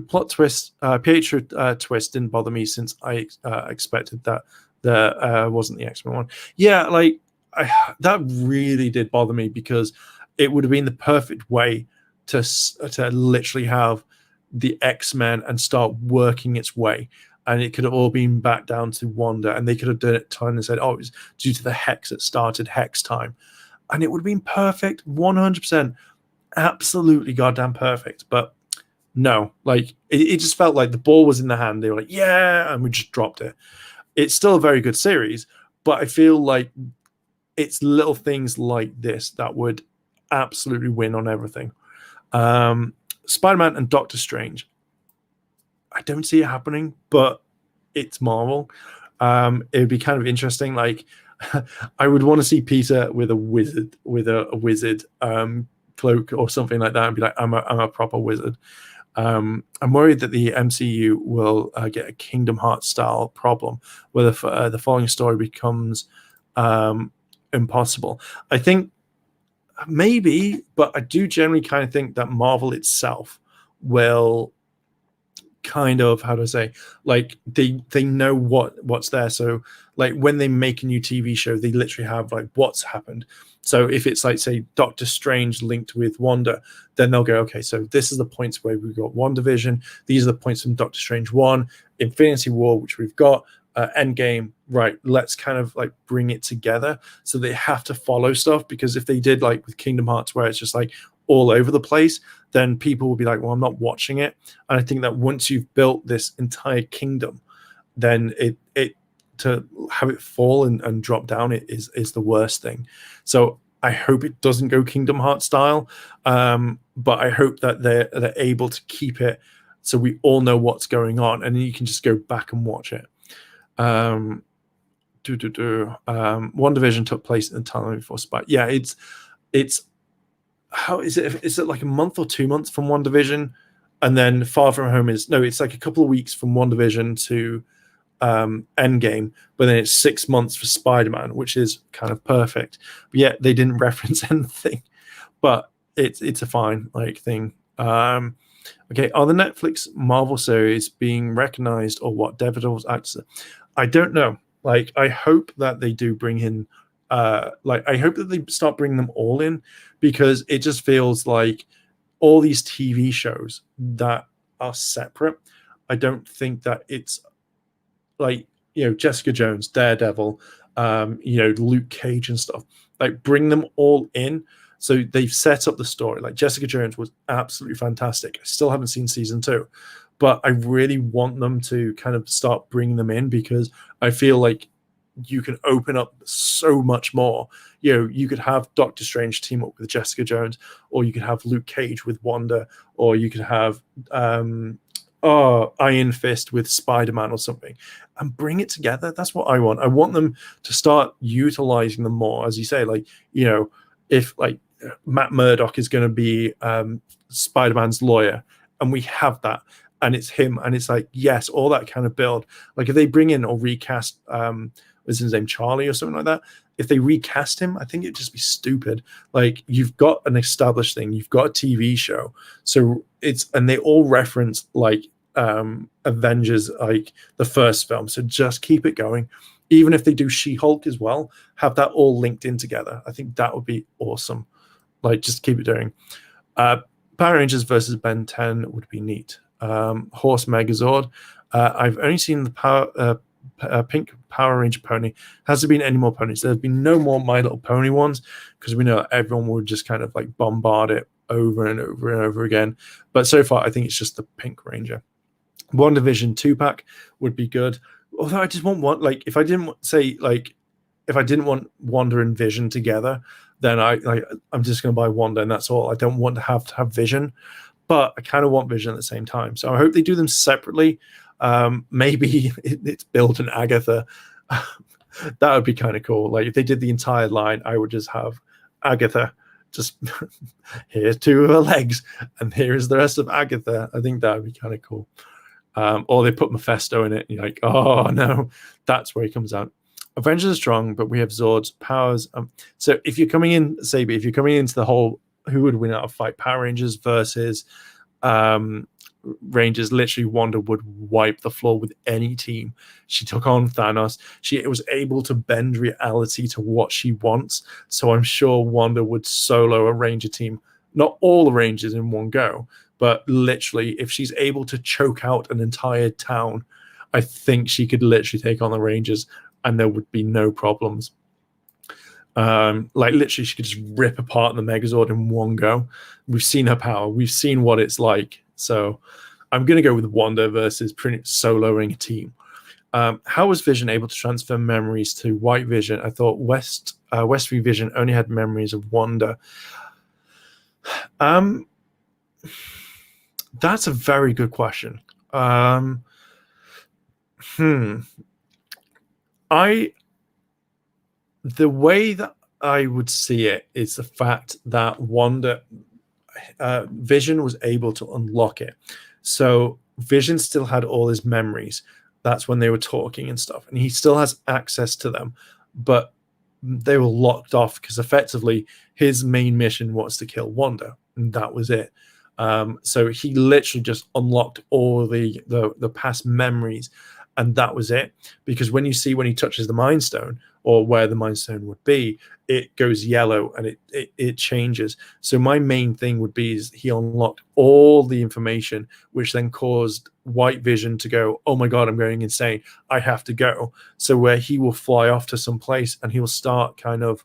plot twist, Pietro twist didn't bother me, since I expected that there wasn't the X-Men one. Yeah, like that really did bother me, because it would have been the perfect way to literally have the X-Men and start working its way, and it could have all been back down to Wanda, and they could have done it time and said, oh, it was due to the hex that started hex time, and it would have been perfect, 100%, absolutely goddamn perfect. But no, like it just felt like the ball was in the hand. They were like, yeah, and we just dropped it. It's still a very good series, but I feel like it's little things like this that would absolutely win on everything. Spider-Man and Doctor Strange, I don't see it happening, but it's Marvel. It would be kind of interesting. Like, I would want to see Peter with a wizard cloak or something like that, and be like, I'm a proper wizard. I'm worried that the MCU will get a Kingdom Hearts style problem where the following story becomes impossible. I think maybe, but I do generally kind of think that Marvel itself will kind of, how do I say, like they know what's there. So like when they make a new TV show, they literally have like what's happened. So if it's like, say, Doctor Strange linked with Wanda, then they'll go, okay, so this is the points where we've got WandaVision. These are the points from Doctor Strange 1, Infinity War, which we've got, Endgame, right? Let's kind of like bring it together. So they have to follow stuff, because if they did like with Kingdom Hearts, where it's just like all over the place, then people will be like, well, I'm not watching it. And I think that once you've built this entire kingdom, then it to have it fall and drop down is the worst thing. So I hope it doesn't go Kingdom Hearts style, but I hope that they're able to keep it so we all know what's going on, and then you can just go back and watch it. WandaVision took place in the time before Spike. Yeah, it's how is it? Is it like a month or 2 months from WandaVision, and then Far From Home it's like a couple of weeks from WandaVision to Endgame, but then it's 6 months for Spider-Man, which is kind of perfect. But yet they didn't reference anything, but it's a fine like thing. Okay, are the Netflix Marvel series being recognized, or what? Daredevil's actors? I don't know. Like, I hope that they do bring in I hope that they start bringing them all in, because it just feels like all these TV shows that are separate, I don't think that it's like, you know, Jessica Jones, Daredevil, you know, Luke Cage and stuff. Like, bring them all in. So they've set up the story. Like, Jessica Jones was absolutely fantastic. I still haven't seen season 2, but I really want them to kind of start bringing them in, because I feel like you can open up so much more. You could have Doctor Strange team up with Jessica Jones, or you could have Luke Cage with Wanda, or you could have Iron Fist with Spider-Man or something, and bring it together. That's what I want. I want them to start utilizing them more, as you say. Like, if like Matt Murdock is going to be Spider-Man's lawyer, and we have that, and it's him, and it's like, yes, all that kind of build. Like if they bring in or recast, what's his name, Charlie or something like that. If they recast him, I think it'd just be stupid. Like, you've got an established thing, you've got a TV show, so and they all reference like Avengers, like the first film. So just keep it going. Even if they do She-Hulk as well, have that all linked in together. I think that would be awesome. Like, just keep it doing. Power Rangers versus Ben 10 would be neat. Horse Megazord. I've only seen the pink Power Ranger pony. Has there been any more ponies? There's been no more My Little Pony ones, because we know everyone would just kind of like bombard it over and over and over again. But so far, I think it's just the pink Ranger. Wandavision 2-pack would be good. Although I just want one, like, if I didn't want Wanda and Vision together, then I'm just going to buy Wanda and that's all. I don't want to have Vision, but I kind of want Vision at the same time. So I hope they do them separately. Maybe it's built in Agatha. That would be kind of cool. Like if they did the entire line, I would just have Agatha. Just here's two of her legs, and here is the rest of Agatha. I think that would be kind of cool. Or they put Mephisto in it, and you're like, oh no, that's where he comes out. Avengers are strong, but we have Zord's powers. So if you're coming in, Sabi, if you're coming into the whole who would win out of fight, Power Rangers versus Rangers, literally Wanda would wipe the floor with any team. She took on Thanos. She was able to bend reality to what she wants. So I'm sure Wanda would solo a Ranger team. Not all the Rangers in one go, but literally, if she's able to choke out an entire town, I think she could literally take on the Rangers, and there would be no problems. Like literally, she could just rip apart the Megazord in one go. We've seen her power. We've seen what it's like. So I'm going to go with Wanda versus soloing a team. How was Vision able to transfer memories to White Vision? I thought Westview Vision only had memories of Wanda. That's a very good question. The way that I would see it is the fact that Wanda, Vision was able to unlock it. So Vision still had all his memories. That's when they were talking and stuff, and he still has access to them, but they were locked off because effectively his main mission was to kill Wanda, and that was it. So he literally just unlocked all the past memories, and that was it. Because when he touches the Mind Stone, or where the Mind Stone would be, it goes yellow and it changes. So my main thing would be is he unlocked all the information, which then caused White Vision to go, oh my God, I'm going insane, I have to go. So where he will fly off to some place and he'll start kind of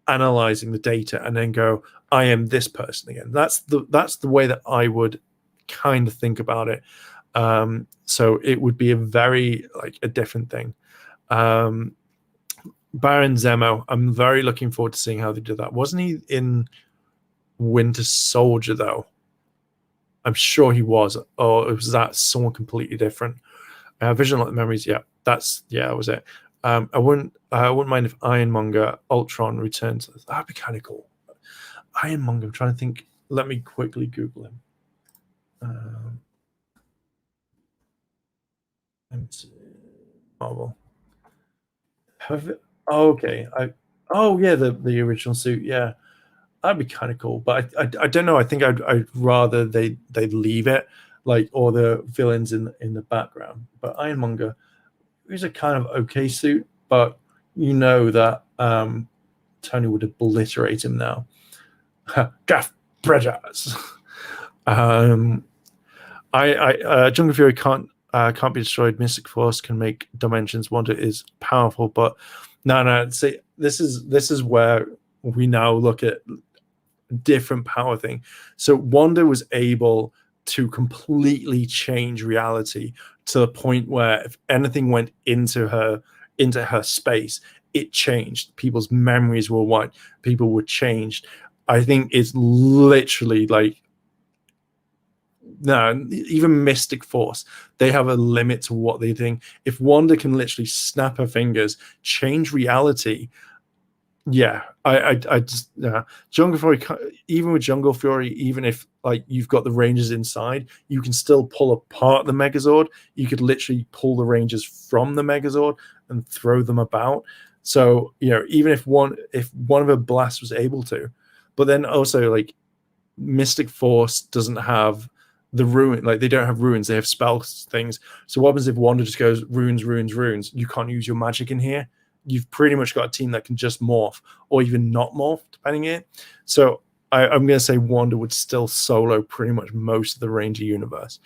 analyzing the data and then go, I am this person again. That's the way that I would kind of think about it. So it would be a different thing. Baron Zemo, I'm very looking forward to seeing how they do that. Wasn't he in Winter Soldier though? I'm sure he was. Or was that someone completely different? Vision Lock Memories, that was it. I wouldn't mind if Ironmonger Ultron returns. That'd be kind of cool. Ironmonger, I'm trying to think. Let me quickly Google him. Marvel. Okay. The original suit. Yeah, that'd be kind of cool. But I don't know. I think I'd rather they'd leave it, like, or the villains in the background. But Ironmonger is a kind of okay suit, but you know that Tony would obliterate him now. Jeff Bridges. Jungle Fury can't be destroyed. Mystic Force can make dimensions. Wanda is powerful, but no. See, this is where we now look at different power thing. So Wanda was able to completely change reality to the point where if anything went into her space, it changed. People's memories were wiped. People were changed. I think it's literally like, no, even Mystic Force, they have a limit to what they think. If Wanda can literally snap her fingers, change reality, yeah, I just Jungle Fury. Even with Jungle Fury, even if like you've got the Rangers inside, you can still pull apart the Megazord. You could literally pull the Rangers from the Megazord and throw them about. So even if one of her blasts was able to, but then also like Mystic Force doesn't have the ruin, like they don't have ruins, they have spell things. So what happens if Wanda just goes runes, runes, runes? You can't use your magic in here. You've pretty much got a team that can just morph or even not morph, depending on it. So I'm going to say Wanda would still solo pretty much most of the Ranger universe.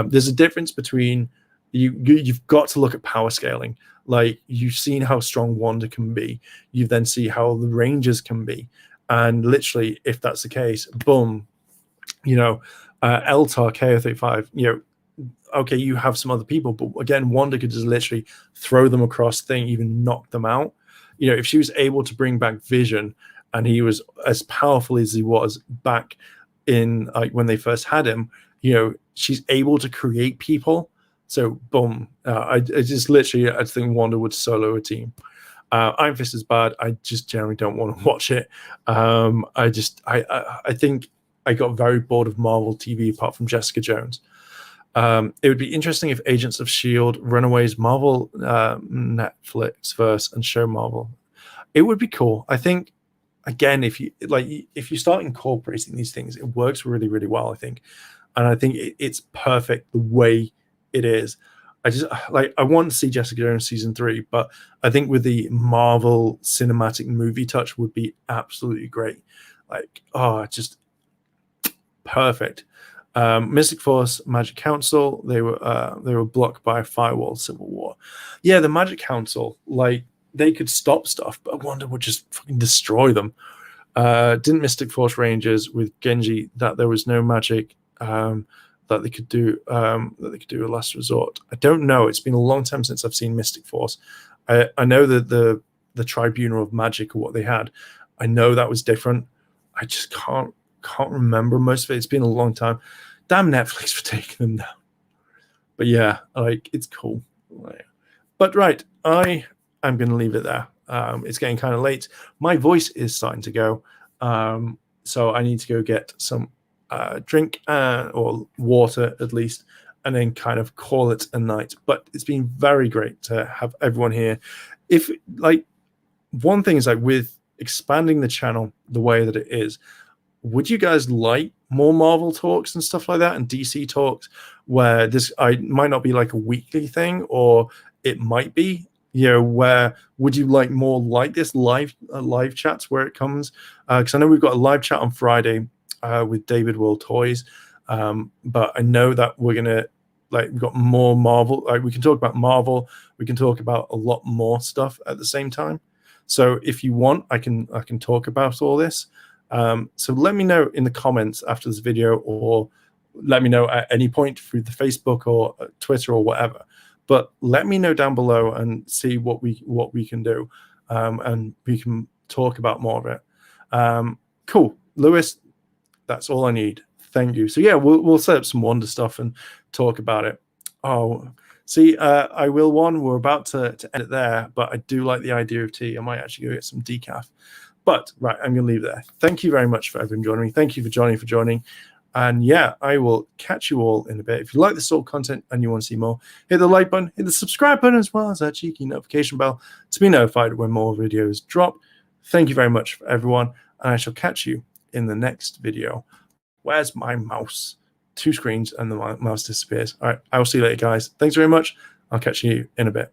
There's a difference between you've got to look at power scaling. Like you've seen how strong Wanda can be. You then see how the Rangers can be. And literally, if that's the case, boom, Eltar, KO35, okay, you have some other people, but again, Wanda could just literally throw them across thing, even knock them out. If she was able to bring back Vision and he was as powerful as he was back in like when they first had him, she's able to create people. So boom, I think Wanda would solo a team. Iron Fist is bad. I just generally don't want to watch it. I think I got very bored of Marvel TV apart from Jessica Jones. It would be interesting if Agents of S.H.I.E.L.D., Runaways, Marvel, Netflix verse, and show Marvel. It would be cool. I think, again, if you start incorporating these things, it works really, really well, I think. And I think it's perfect the way it is. I want to see Jessica Jones season 3, but I think with the Marvel cinematic movie touch would be absolutely great. Just perfect. Mystic Force, Magic Council, they were blocked by a firewall, Civil War. Yeah, the Magic Council, like they could stop stuff, but Wanda would just fucking destroy them. Didn't Mystic Force Rangers with Genji that there was no magic that they could do a last resort? I don't know. It's been a long time since I've seen Mystic Force. I know that the Tribunal of Magic or what they had. I know that was different. I just can't remember most of it. It's been a long time. Damn Netflix for taking them down. But yeah, it's cool. But right, I am going to leave it there. It's getting kind of late. My voice is starting to go. So I need to go get some drink or water at least, and then kind of call it a night. But it's been very great to have everyone here. If one thing is with expanding the channel the way that it is, would you guys like more Marvel talks and stuff like that and DC talks where I might not be like a weekly thing, or it might be, where would you like more like this live chats where it comes? Because I know we've got a live chat on Friday with David World Toys, but I know that we're gonna we've got more Marvel. We can talk about Marvel. We can talk about a lot more stuff at the same time. So if you want, I can talk about all this. So let me know in the comments after this video, or let me know at any point through the Facebook or Twitter or whatever. But let me know down below and see what we can do, and we can talk about more of it. Cool, Lewis. That's all I need. Thank you. So yeah, we'll set up some Wonder stuff and talk about it. Oh, see, I will one. We're about to end it there, but I do like the idea of tea. I might actually go get some decaf. But right, I'm going to leave it there. Thank you very much for everyone joining me. Thank you for joining. And yeah, I will catch you all in a bit. If you like this sort of content and you want to see more, hit the like button, hit the subscribe button, as well as that cheeky notification bell to be notified when more videos drop. Thank you very much for everyone, and I shall catch you in the next video. Where's my mouse? 2 screens and the mouse disappears. All right, I will see you later, guys. Thanks very much. I'll catch you in a bit.